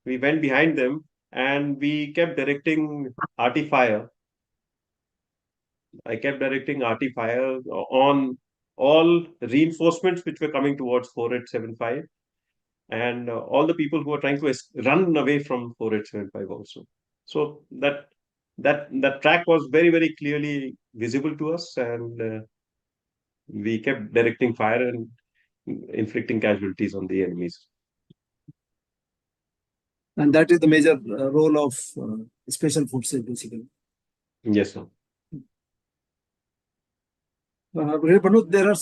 We went behind them, and we kept directing arty fire. I kept directing arty fire on all reinforcements which were coming towards 4875, and all the people who were trying to run away from 4875 also. So that track was very, very clearly visible to us, and we kept directing fire and inflicting casualties on the enemies. And that is the major role of special forces, basically. Yes, sir. Manoj, there are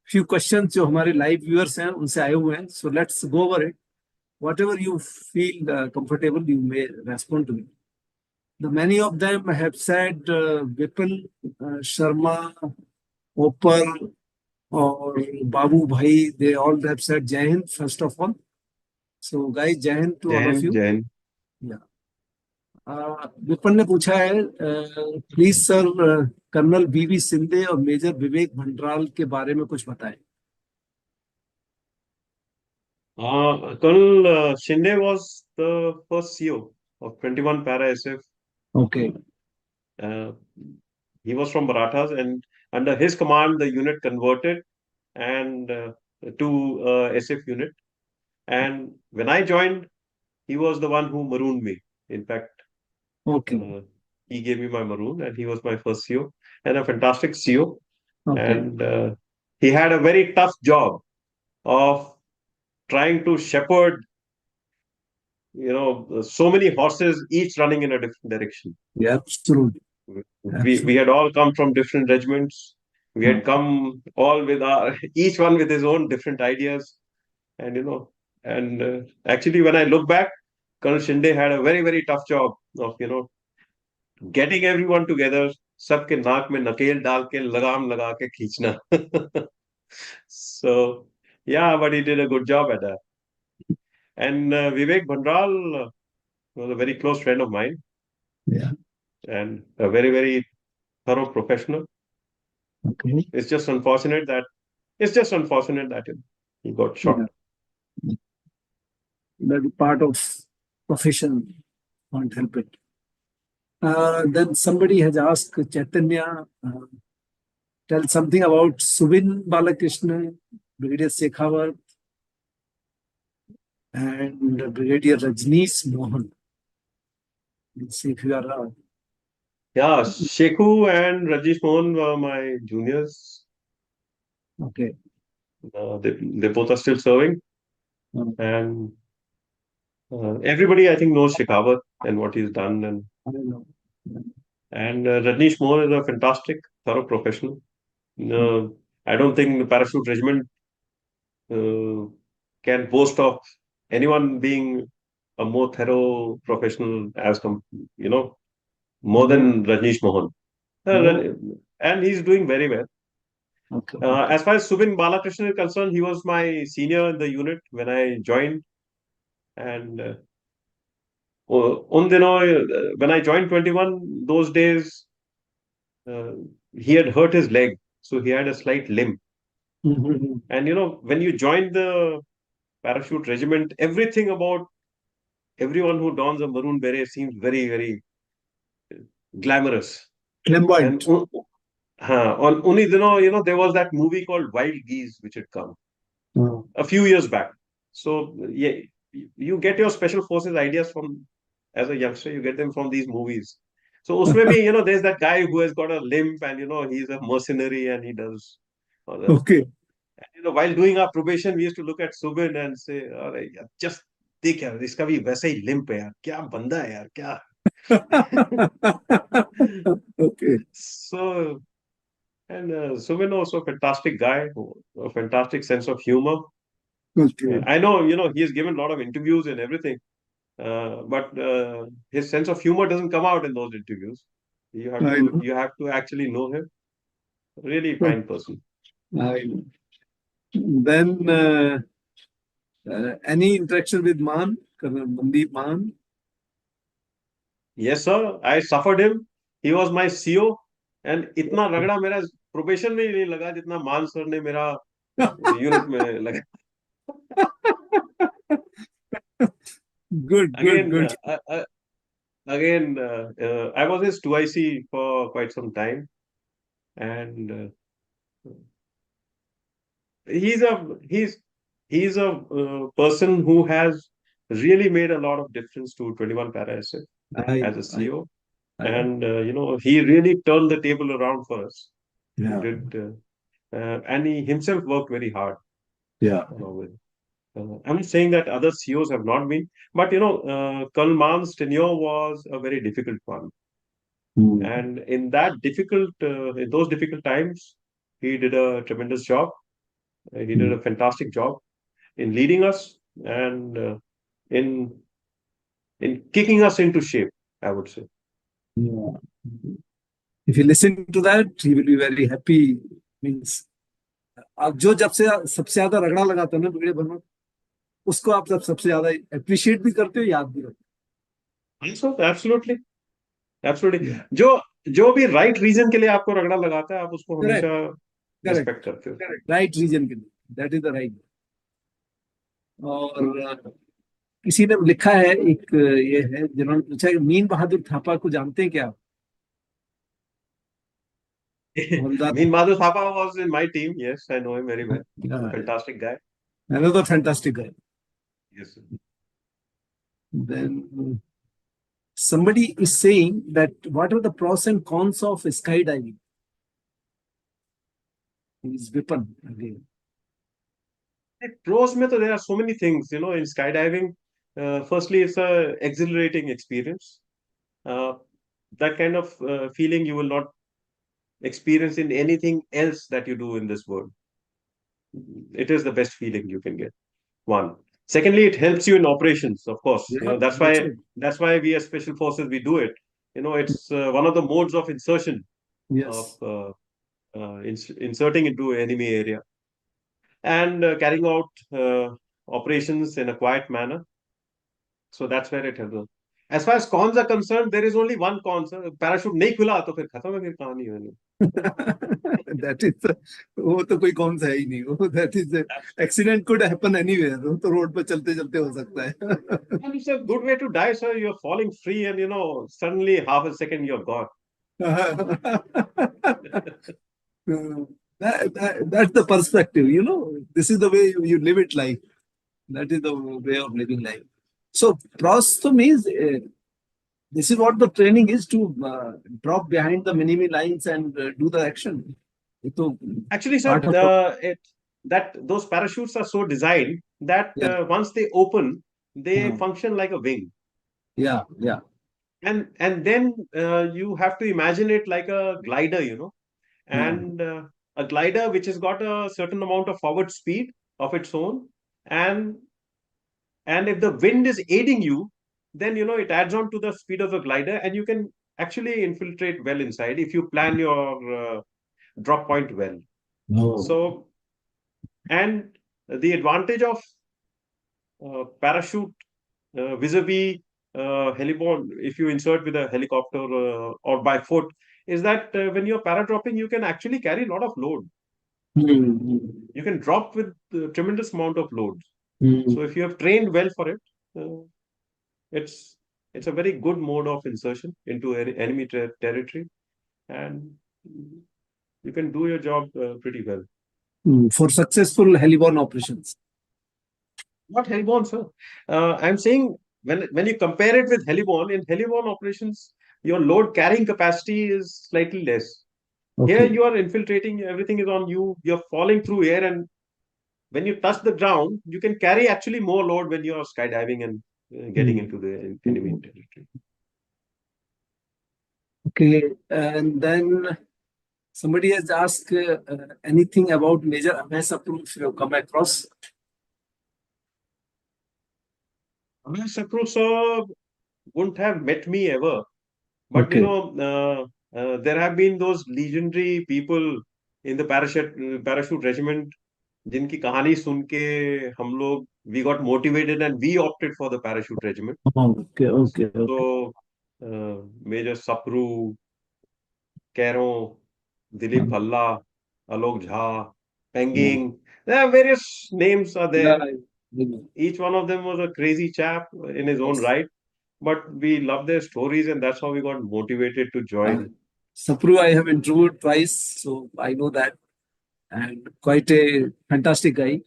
few questions जो हमारे live viewers हैं उनसे आए हुए हैं. So let's go over it. Whatever you feel comfortable, you may respond to it. The many of them have said Vipul, Sharma, Opal, or Babu Bhai. They all have said Jai Hind first of all. So guys, Jai Hind to all of you. Jai Hind. Yeah. Weapon ने पूछा है please sir colonel बीवी सिंधे और major विवेक भंडराल के बारे में कुछ बताएं. Colonel Shinde was the first CO of 21 Para SF. Okay. Uh, he was from Marathas, and under his command, the unit converted and to SF unit. And when I joined, he was the one who marooned me. In fact, Okay. he gave me my maroon, and he was my first CO and a fantastic CO. Okay. And he had a very tough job of trying to shepherd, so many horses, each running in a different direction. Yeah, absolutely. We had all come from different regiments. We had come all with our each one with his own different ideas, and actually, when I look back, Colonel Shinde had a very very tough job of getting everyone together, सबके नाक में नकेल डाल के लगाम लगा के खींचना. So yeah, but he did a good job at that. And Vivek Bhandral was a very close friend of mine Yeah. and a very very thorough professional. Okay. It's just unfortunate that he got shot. Yeah. That part of profession, can't help it. Then somebody has asked Chaitanya, tell something about Subin Balakrishna, Brigadier Shekhawat, and Brigadier Rajneesh Mohan. Let's see if you are. Yeah, Sheku and Rajesh Mohan were my juniors. Okay. They both are still serving, and everybody I think knows Shekhawat and what he's done, I don't know. and Rajneesh Mohan is a fantastic, thorough professional. I don't think the parachute regiment uh, can boast of anyone being a more thorough professional more No. than Rajneesh Mohan. No. And he's doing very well. Okay. Okay. As far as Subin Balakrishnan is concerned, he was my senior in the unit when I joined. And when I joined 21, those days, uh, he had hurt his leg. So he had a slight limp. Mhm. And, when you join the parachute regiment, everything about everyone who dons a maroon beret seems very, very glamorous. And Flamboyant. only, there was that movie called Wild Geese, which had come a few years back. So yeah, you get your special forces ideas from, as a youngster, you get them from these movies. So usme bhi, there's that guy who has got a limp and, he's a mercenary and he does all that. Okay. While doing our probation, we used to look at Subin and say, all right, just देख यार इसका भी वैसा ही limp है यार क्या बंदा है यार क्या. Okay. So, and Subin also a fantastic guy, a fantastic sense of humor. Okay. I know, he has given a lot of interviews and everything, but his sense of humor doesn't come out in those interviews. I know. You have to actually know him. Really Okay. fine person. I know. Then any interaction with Mann, Colonel Mandeep Mann? Yes, sir. I suffered him. He was my CO, and इतना रगड़ा मेरा probation में ही नहीं लगा जितना मान sir ने मेरा यूनिट में लगा. Good, good, Again, good. I was his 2IC for quite some time, and he's a he's he's a person who has really made a lot of difference to 21 Para SF I as know, a CEO, I know. and he really turned the table around for us. He Yeah, did, and he himself worked very hard yeah. with. I'm not saying that other CEOs have not been, but Colonel Mann's tenure was a very difficult one. And in those difficult times, he did a tremendous job. He did a fantastic job in leading us and in kicking us into shape, I would say. Yeah. If you listen to that, he will be very happy. Means आप जो जब से सबसे ज्यादा रगड़ा लगाते हो ना ब्रिगेडियर भनोट उसको आप जब सबसे ज्यादा अप्रिशिएट भी करते हो याद भी रखते So, absolutely, absolutely. हो. जो भी राइट रीजन के लिए आपको रगड़ा लगाता है, आप उसको हमेशा करेक्ट, करेक्ट, रिस्पेक्ट करते हो. राइट रीजन के लिए, दैट इज द राइट. और किसी ने लिखा है एक ये है जिन्होंने पूछा कि मीन बहादुर थापा को जानते हैं क्या आप? हवलदार Mean Madhu Thapa was in my team. Yes, I know him very well. Fantastic guy. another fantastic guy. Yes, sir. Then somebody is saying that what are the pros and cons of skydiving? His weapon again. Pros mein, there are so many things, in skydiving. Firstly, it's a exhilarating experience. Uh, that kind of feeling you will not experience in anything else that you do in this world. It is the best feeling you can get. One. Secondly, it helps you in operations, of course. Yeah, that's Why right. we as special forces we do it. It's one of the modes of insertion of Yes. inserting into enemy area and carrying out operations in a quiet manner. So that's where it helps us. As far as cons are concerned, there is only one con, sir. Parachute नहीं खुला तो फिर खत्म है फिर कहानी है. That is वो तो कोई कौन सा है ही नहीं वो that is accident could happen anywhere वो तो रोड पे चलते चलते हो सकता है. And it's a good way to die, sir. You're falling free, and suddenly half a second you're gone. That's the perspective, this is the way you live it life. That is the way of living life. So pros to means this is what the training is to drop behind the enemy lines and do the action. So Actually, sir, part of the, those parachutes are so designed that yeah, once they open, they uh, function like a wing, yeah, and then you have to imagine it like a glider, uh, and a glider which has got a certain amount of forward speed of its own, and if the wind is aiding you, then it adds on to the speed of the glider, and you can actually infiltrate well inside if you plan your drop point well. no, So, and the advantage of parachute vis-a-vis heliborne, if you insert with a helicopter or by foot, is that when you're paradropping, you can actually carry a lot of load. You can drop with a tremendous amount of load. So if you have trained well for it, uh, it's a very good mode of insertion into enemy territory, and you can do your job pretty well. For successful heliborne operations. Not heliborne, sir. I'm saying when you compare it with heliborne, in heliborne operations, your load carrying capacity is slightly less. Here Okay. you are infiltrating, everything is on you, you're falling through air, and when you touch the ground, you can carry actually more load when you're skydiving and getting into the enemy territory. Okay, and then somebody has asked anything about Major Ames approach you have come across. Amesh Sapru sir wouldn't have met me ever, but Okay. there have been those legendary people in the parachute regiment जिनकी कहानी सुन के हम लोग we got motivated and we opted for the parachute regiment. Okay. So Major Sapru, Kero, Dilip Bhalla, Alok Jha, Penging, there are various names are Yeah, there. Each one of them was a crazy chap in his own yes. right, but we love their stories, and that's how we got motivated to join. Sapru, I have interviewed twice, so I know that, and quite a fantastic guy.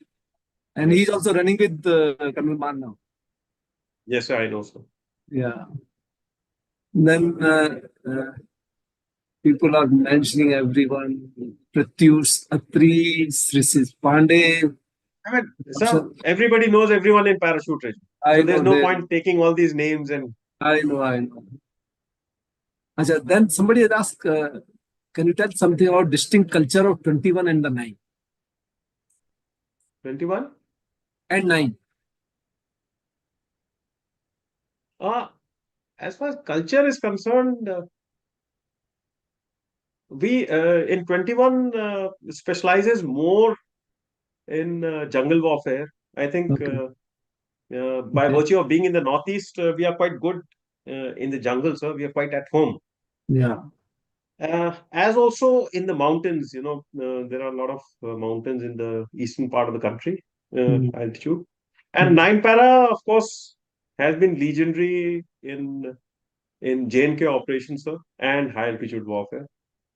And he's Yes, also running with Colonel Mann now. yes, I know so. Yeah. Then people are mentioning everyone. Pratyush, Atri, Srisis Pandey. I mean, sir, everybody knows everyone in parachute regiment, I so there's know no they. point taking all these names and. I know. Achha, then somebody has asked, can you tell something about distinct culture of 21 and the 9? 21? And 9. As far as culture is concerned, we in 21 specializes more in jungle warfare. I think Okay. by Okay. virtue of being in the northeast, we are quite good in the jungle, sir. We are quite at home. Yeah. As also in the mountains, there are a lot of mountains in the eastern part of the country, Mm. altitude. And 9 Para, of course, has been legendary in J&K operations, sir, and high altitude warfare.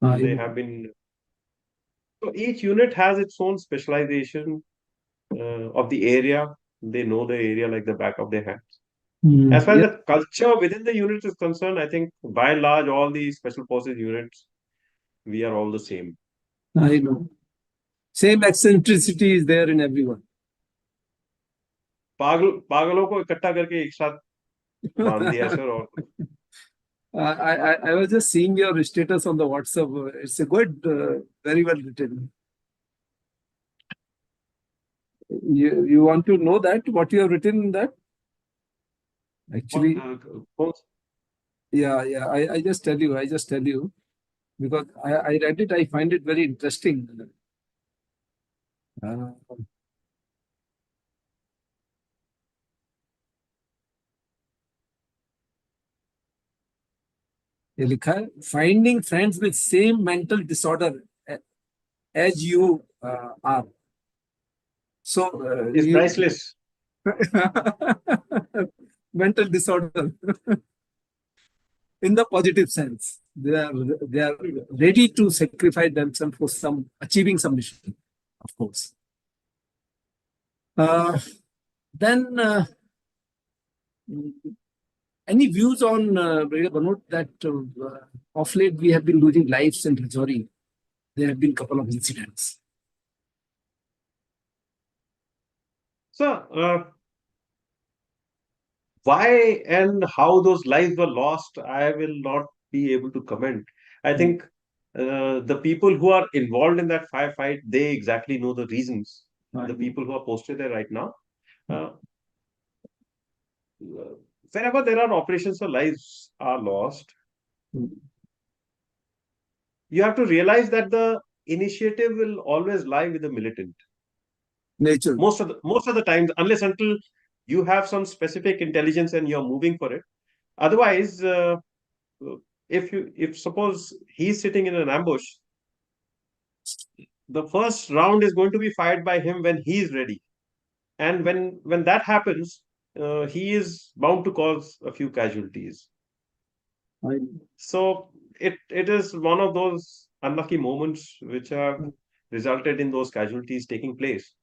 I They know. have been. So each unit has its own specialization of the area. they know the area like the back of their hands. As far as the culture within the unit is concerned, I think by and large, all the special forces units, we are all the same. I know. Same eccentricity is there in everyone. पागलों को इकट्ठा करके एक साथ बांध दिया sir और I was just seeing your status on the WhatsApp. It's a good, very well written. You want to know that what you have written in that? Actually, yeah. I just tell you because I read it. I find it very interesting. ये लिखा है finding friends with same mental disorder as you are. So is priceless. Mental disorder in the positive sense. They are ready to sacrifice themselves for achieving some mission, of course. Then any views on Brig Bhanot that of late we have been losing lives in Rajouri? There have been a couple of incidents. So, why and how those lives were lost, I will not be able to comment. I think the people who are involved in that firefight, they exactly know the reasons. The people who are posted there right now. Wherever there are operations or lives are lost, you have to realize that the initiative will always lie with the militant. Nature. Most of the times, unless until you have some specific intelligence and you're moving for it. Otherwise, if suppose he's sitting in an ambush, the first round is going to be fired by him when he is ready, and when that happens, he is bound to cause a few casualties. So it is one of those unlucky moments which have resulted in those casualties taking place.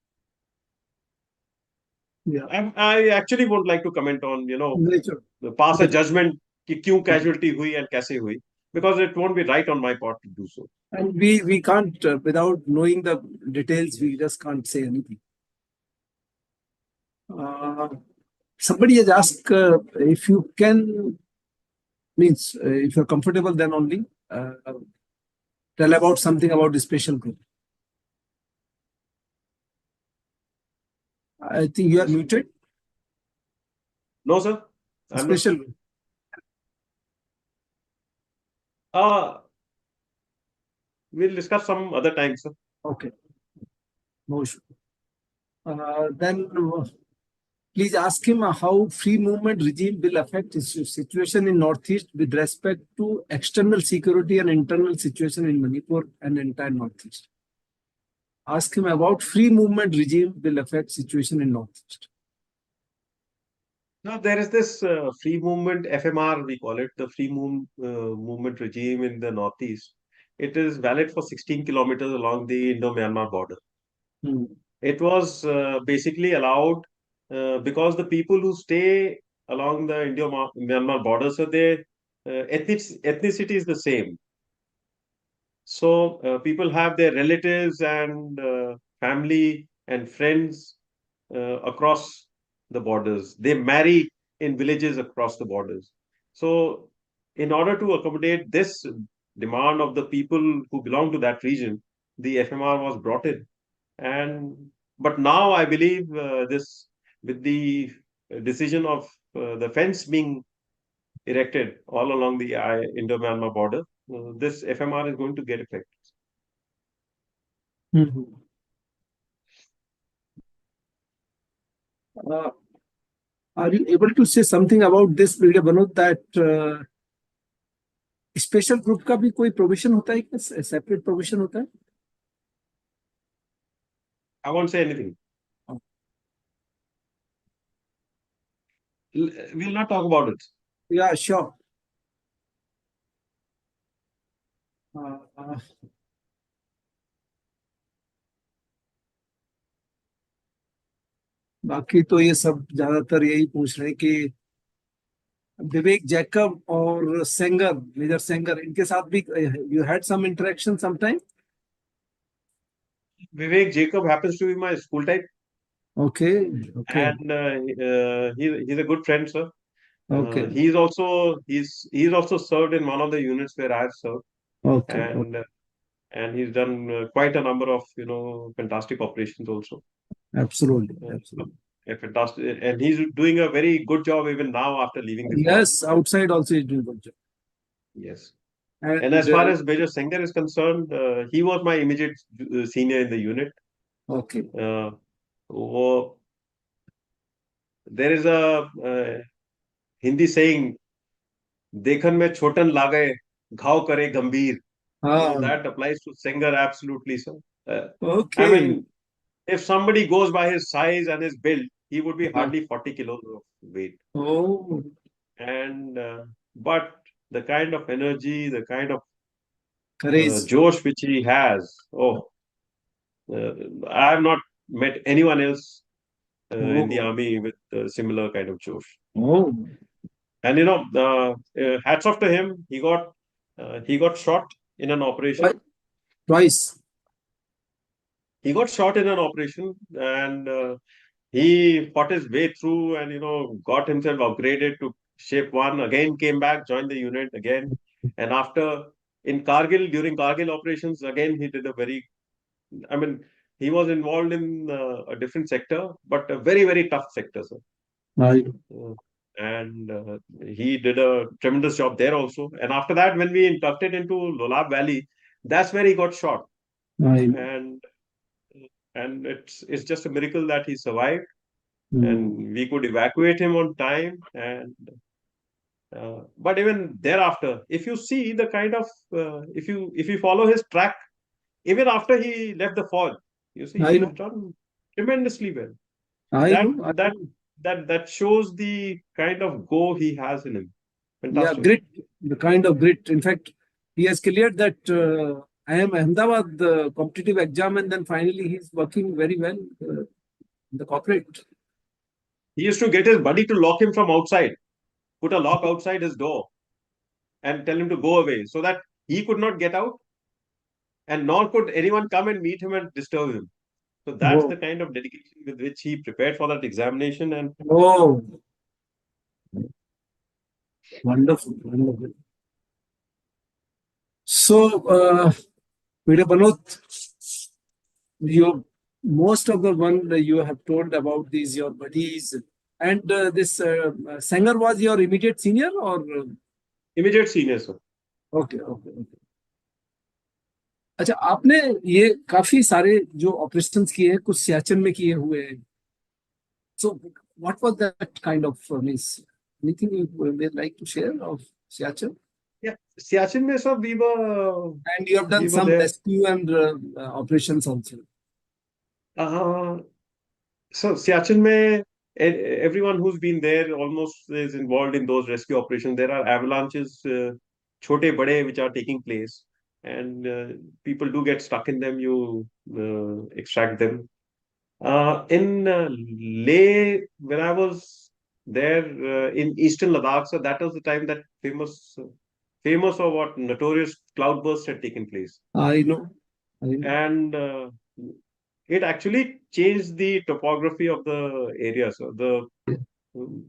Yeah. I actually won't like to comment on, Nature. pass a judgment कि क्यों casualty हुई and कैसे हुई, because it won't be right on my part to do so. And we can't, without knowing the details, we just can't say anything. Somebody has asked if you can, means if you're comfortable, then only tell about something about the special group. I think you are muted. No, sir. Special group. We'll discuss some other time, sir. Okay. No issue. Then please ask him how free movement regime will affect his situation in Northeast with respect to external security and internal situation in Manipur and entire Northeast. Ask him about free movement regime will affect situation in Northeast. Now, there is this free movement, FMR, we call it, the free movement regime in the Northeast. It is valid for 16 kilometers along the Indo-Myanmar border. It was basically allowed because the people who stay along the Indo-Myanmar border, so their ethnicity is the same. So people have their relatives and family and friends across the borders. They marry in villages across the borders. So in order to accommodate this demand of the people who belong to that region, the FMR was brought in. But now I believe this, with the decision of the fence being erected all along the Indo-Myanmar border, this FMR is going to get effect. Are you able to say something about this, Brig Bhanot, that special group का भी कोई provision होता है क्या, separate provision होता है? I won't say anything. We'll not talk about it. Yeah, sure. बाकी तो ये सब ज्यादातर यही पूछ रहे हैं कि विवेक जैकब और सेंगर, मेजर सेंगर, इनके साथ भी you had some interaction sometime? Vivek Jacob happens to be my school type, okay, okay, and he's a good friend, sir. Okay, He's also served in one of the units where I've served, okay, and he's done quite a number of fantastic operations also. Absolutely, Uh, absolutely. a fantastic, and he's doing a very good job even now after leaving the force. Yes, outside also is doing good job. Yes. And And as far as Major Sengar is concerned, he was my immediate senior in the unit. okay. Uh, वो there is a Hindi saying, देखन में छोटन लागे घाव करे गंभीर. So हाँ, that applies to Sengar absolutely, sir. Uh, I okay. mean, if somebody goes by his size and his build, he would be हाँ, hardly 40 kilos of weight. oh, And but the kind of energy, the kind of courage. Josh which he has, I have not met anyone else in the Oh, army with similar kind of Josh. oh, And hats off to him. He got shot in an operation. twice. He got shot in an operation, and he fought his way through, and got himself upgraded to shape one. Again, came back, joined the unit again, and after in Kargil during Kargil operations, again he did a very. I mean, he was involved in a different sector, but a very very tough sector, sir. I, Uh, and he did a tremendous job there also. And after that, when we inducted into Lolab Valley, that's where he got shot. I, And it's just a miracle that he survived, mm, and we could evacuate him on time. And but even thereafter, if you see the kind of if you follow his track, even after he left the forge, you see I he has know, done tremendously well. I That know, I that know. that shows the kind of go he has in him. Yeah, Fantastic. grit, the kind of grit. In fact, he has cleared that IIM Ahmedabad competitive exam, and then finally he's working very well in the corporate. He used to get his buddy to lock him from outside, put a lock outside his door, and tell him to go away so that he could not get out, and nor could anyone come and meet him and disturb him. So that's Oh, the kind of dedication with which he prepared for that examination. And oh, wonderful, wonderful. So, Peter Banot, you most of the one that you have told about these your buddies, and this Sanger was your immediate senior, or immediate senior, sir. okay, okay, okay. अच्छा, आपने ये काफी सारे जो operations किए हैं, कुछ सियाचिन में किए हुए हैं. So what was that kind of means? Anything you would like to share of Siachen? Yeah, Siachen mein, sir, we were And you have done we were some there. rescue and operations also. Uh, so Siachen mein, everyone who's been there almost is involved in those rescue operations. There are avalanches, chote bade, which are taking place, and people do get stuck in them. You extract them. In Leh, when I was there in eastern Ladakh, so that was the time that famous or what notorious cloudburst had taken place, I know. I know. and it actually changed the topography of the area. So um,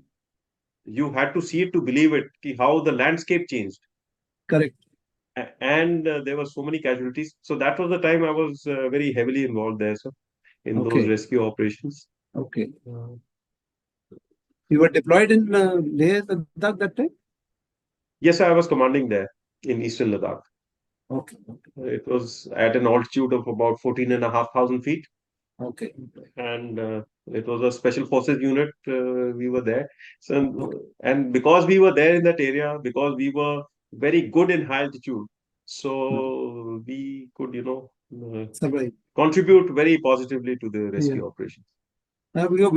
you had to see it to believe it. How the landscape changed, Correct. and there were so many casualties. So that was the time I was very heavily involved there, so in those Okay. rescue operations. Okay. Uh, You were deployed in Leh Ladakh that time? Yes, I was commanding there in Eastern Ladakh. Okay. Okay. It was at an altitude of about 14,500 feet, Okay. and it was a special forces unit. We were there. Okay. And because we were there in that area, because we were very good in high altitude, so we could, Survive. contribute very positively to the Yeah. rescue operations.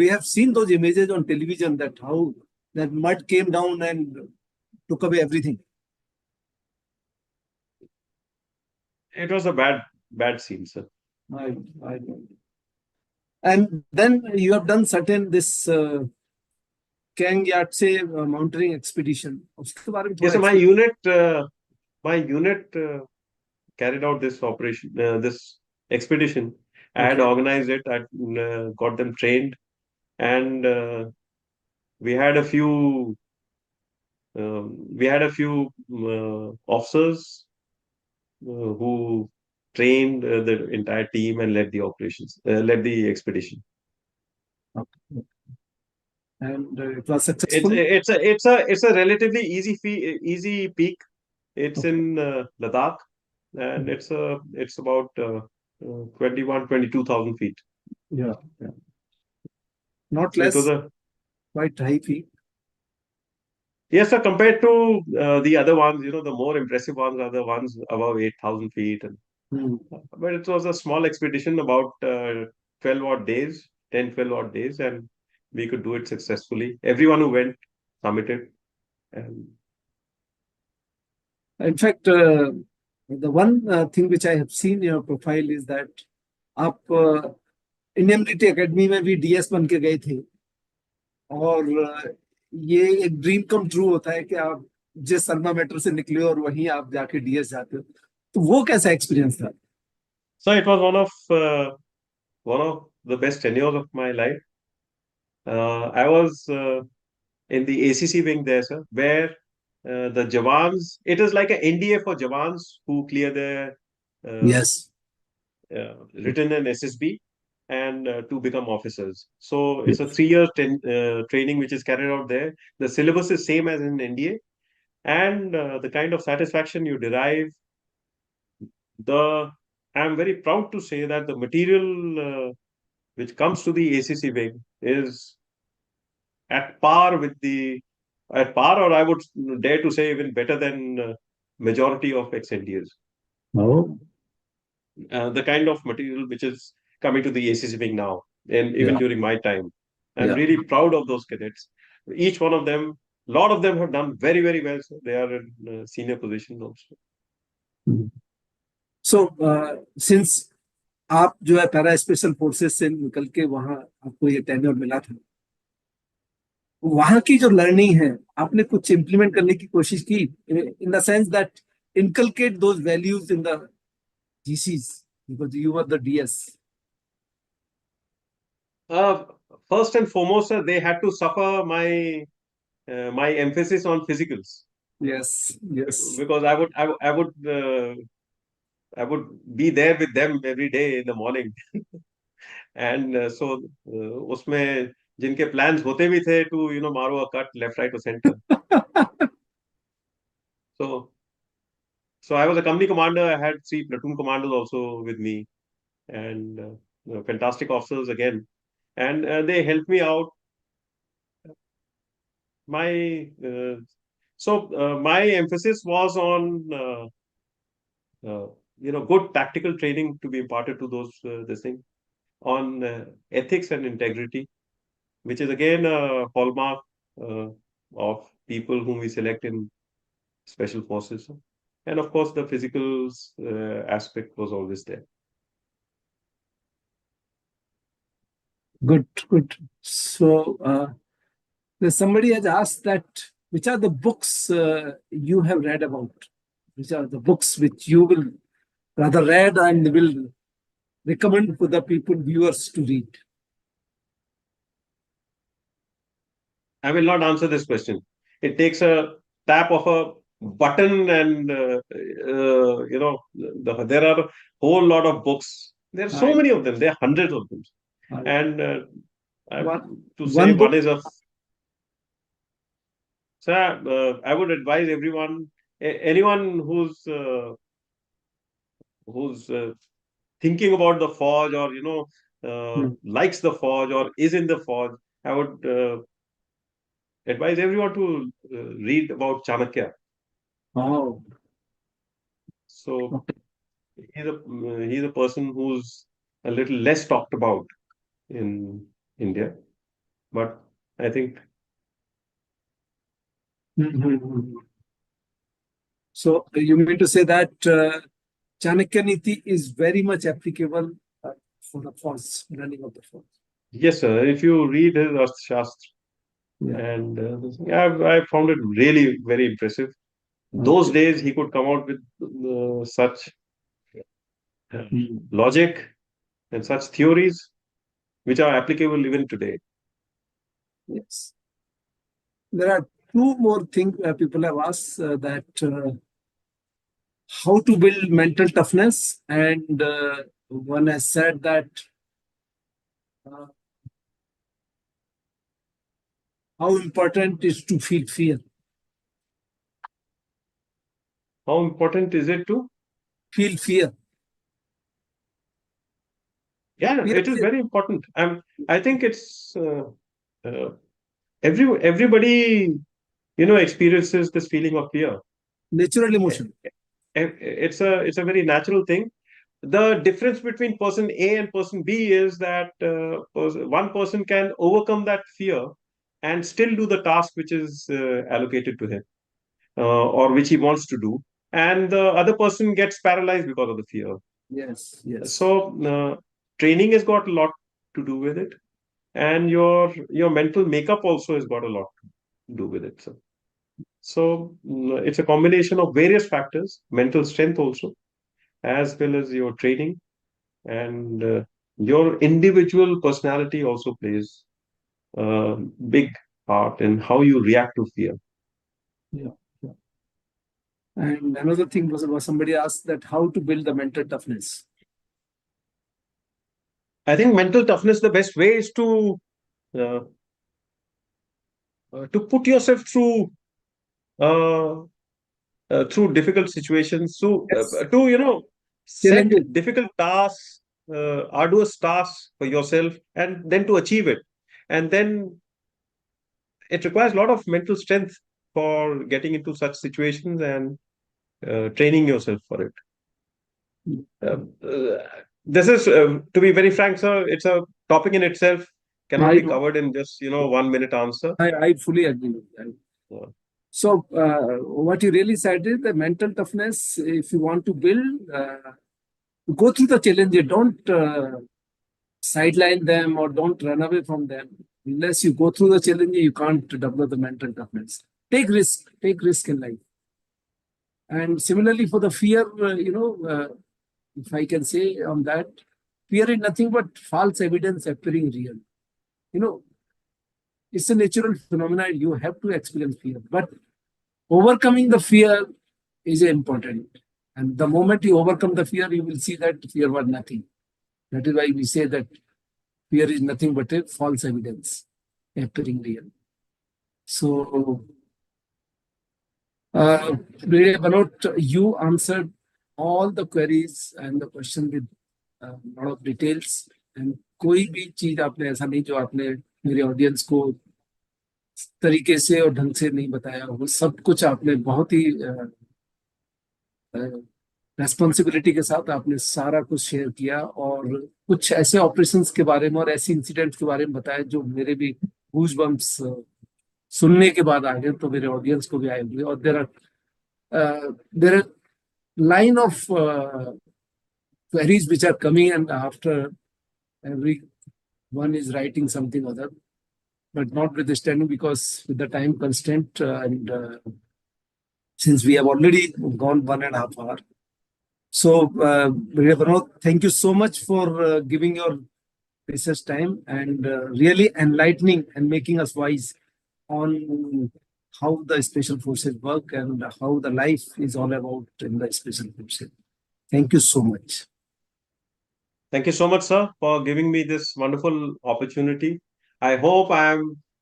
We have seen those images on television that how that mud came down and took away everything. It was a bad scene, sir. I, I know. And then you have done certain this Kang Yatse mountaineering expedition. उसके बारे में Yes, थोड़ा so explain. my unit carried out this operation, this expedition. I had Okay. organized it. I got them trained, and we had a few. We had a few officers who trained the entire team and led the operations, led the expedition. Okay. And it was It's successful. it's a relatively easy peak. It's Okay. in Ladakh, and it's about 22,000 feet. Yeah. Yeah. Not So it was less, a quite high fee. yes, sir. Compared to the other ones, the more impressive ones are the ones above 8,000 feet, and Hmm. but it was a small expedition, about 12 odd days, 10, 12 odd days, and we could do it successfully. Everyone who went submitted, and In fact, the one thing which I have seen in your profile is that आप Indian military academy में भी DS बन के गए थे और ये एक ड्रीम कम ट्रू होता है कि आप जिस शर्मा मेट्रो से निकले और वहीं आप जाके डीएस जाते हो तो वो कैसा एक्सपीरियंस था so it was one of the best tenures of my life. I was in the ACC wing there, sir, where the Jawans, it is like an NDA for Jawans who clear their uh, yes written in SSB and to become officers. So it's a 3 year training which is carried out there. The syllabus is same as in NDA, and the kind of satisfaction you derive, the I'm very proud to say that the material which comes to the ACC wing is at par with the at par, or I would dare to say even better than majority of ex-NDAs. Oh, The kind of material which is coming to the ACC wing now, and even yeah, during my time, I'm yeah. really proud of those cadets. Each one of them, a lot of them have done very, very well. So they are in senior positions also. So since आप जो है para special forces से निकल के वहां आपको ये tenure मिला था वहां की जो लर्निंग है आपने कुछ इम्प्लीमेंट करने की कोशिश की in the sense that inculcate those values in the GCs because you were the DS. Uh, First and foremost, they had to suffer my emphasis on physicals, Yes, yes. because I would be there with them every day in the morning. And so उसमें जिनके plans होते भी थे to मारो a cut left, right or center. So I was a company commander. I had 3 platoon commanders also with me, and fantastic officers again, and they helped me out. My my emphasis was on good tactical training to be imparted to those this thing, on ethics and integrity, which is again a hallmark of people whom we select in special forces. And of course, the physical aspect was always there. Good, good. So, somebody has asked that which are the books you have read about? Which are the books which you will rather read and will recommend for the people, viewers to read? I will not answer this question. It takes a tap of a button, and there are a whole lot of books. There are so I, many of them. There are hundreds of them, I, and I have to say one one book. is a. So I would advise everyone, anyone who's thinking about the forge, or Hmm. likes the forge or is in the forge. I would advise everyone to read about Chanakya. Oh, So okay. he's a person who's a little less talked about in India, but I think Mhm. So you mean to say that Chanakya Niti is very much applicable for the force, running of the force. Yes, sir. If you read his Arthashastra, Yeah. and I found it really very impressive. Those days, he could come out with such logic and such theories which are applicable even today. Yes. There are two more things people have asked that how to build mental toughness, and one has said that uh, how important is to feel fear. How important is it to feel fear? Yeah, Fear it is is very important. I think it's everybody experiences this feeling of fear. natural Eh, emotion. it's a very natural thing. The difference between person A and person B is that one person can overcome that fear and still do the task which is allocated to him, or which he wants to do, and the other person gets paralyzed because of the fear. Yes, yes. So training has got a lot to do with it, and your mental makeup also has got a lot to do with it. So it's a combination of various factors, mental strength also, as well as your training, and your individual personality also plays a big part in how you react to fear. Yeah, yeah. And another thing was somebody asked that how to build the mental toughness. I think mental toughness, the best way is uh, to put yourself uh, through difficult situations, Yes. to set Challenges. difficult tasks, arduous tasks for yourself, and then to achieve it. And then it requires a lot of mental strength for getting into such situations and training yourself for it. This is, to be very frank, sir, it's a topic in itself, cannot I be know. covered in just 1 minute answer. I fully agree with that. Uh, So, what you really said is the mental toughness, if you want to build, go through the challenges. Don't sideline them or don't run away from them. Unless you go through the challenge, you can't develop the mental toughness. Take risk in life. And similarly for the fear, if I can say on that, fear is nothing but false evidence appearing real. You know, it's a natural phenomenon. You have to experience fear, but overcoming the fear is important. And the moment you overcome the fear, you will see that fear was nothing. That is why we say that fear is nothing but a false evidence appearing real. So, Vivek Bhanot, you answered all the queries and the question with a lot of details. And कोई भी चीज आपने ऐसा नहीं जो आपने मेरे audience को तरीके से और ढंग से नहीं बताया, वो सब कुछ आपने बहुत ही रेस्पॉन्सिबिलिटी के साथ आपने सारा कुछ शेयर किया, और कुछ ऐसे ऑपरेशंस के बारे में और ऐसे इंसिडेंट्स के बारे में बताया जो मेरे भी गूज बम्प्स सुनने के बाद आ गए, तो मेरे ऑडियंस को भी आए हुए। और there are line of queries which are coming, and after every one is writing something other, but notwithstanding, because with the time constraint and since we have already gone 1.5 hours. So, Bhanot, thank you so much for giving your precious time and really enlightening and making us wise on how the special forces work and how the life is all about in the special forces. Thank you so much. Thank you so much, sir, for giving me this wonderful opportunity. I hope I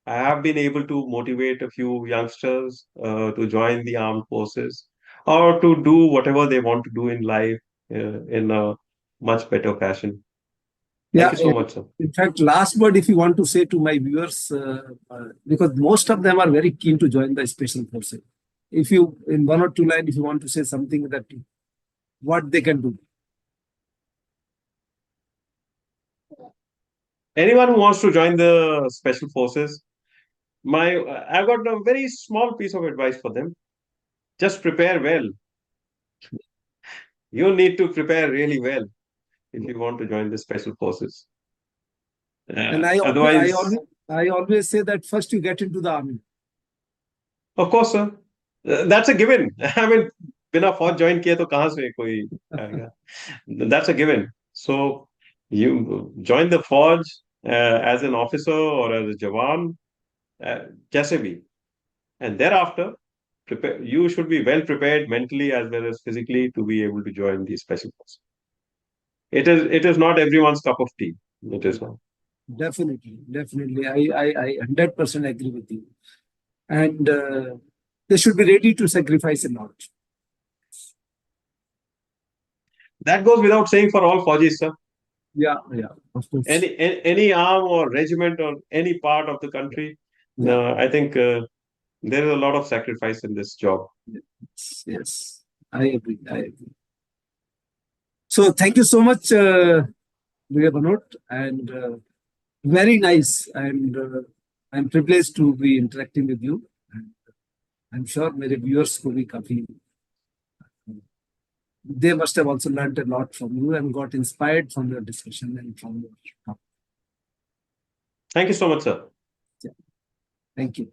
have been able to motivate a few youngsters to join the armed forces or to do whatever they want to do in life in a much better fashion. Thank Yeah, you so much, sir. in fact, last word, if you want to say to my viewers, because most of them are very keen to join the special forces. If you, in one or two lines, if you want to say something that what they can do. Anyone who wants to join the special forces, I've got a very small piece of advice for them. Just prepare well. You need to prepare really well. if you want to join the special forces. And I Otherwise, always say that first you get into the army. of course, sir. That's a given. I mean, बिना फौज join किए तो कहाँ से कोई आएगा? That's a given. So you join the forge as an officer or as a jawan, जैसे भी, and thereafter you should be well prepared mentally as well as physically to be able to join the special forces. It is not everyone's cup of tea. It is not. Definitely. I 100% agree with you. And they should be ready to sacrifice a lot. That goes without saying for all Faujis, sir. Yeah, of course. Any arm or regiment or any part of the country, I think there is a lot of sacrifice in this job. Yes, I agree. So thank you so much, Maverick Brig Bhanot, and very nice. And I'm privileged to be interacting with you. And I'm sure मेरे viewers को भी काफी they must have also learned a lot from you and got inspired from your discussion and from your talk. Thank you so much, sir. Yeah. Thank you.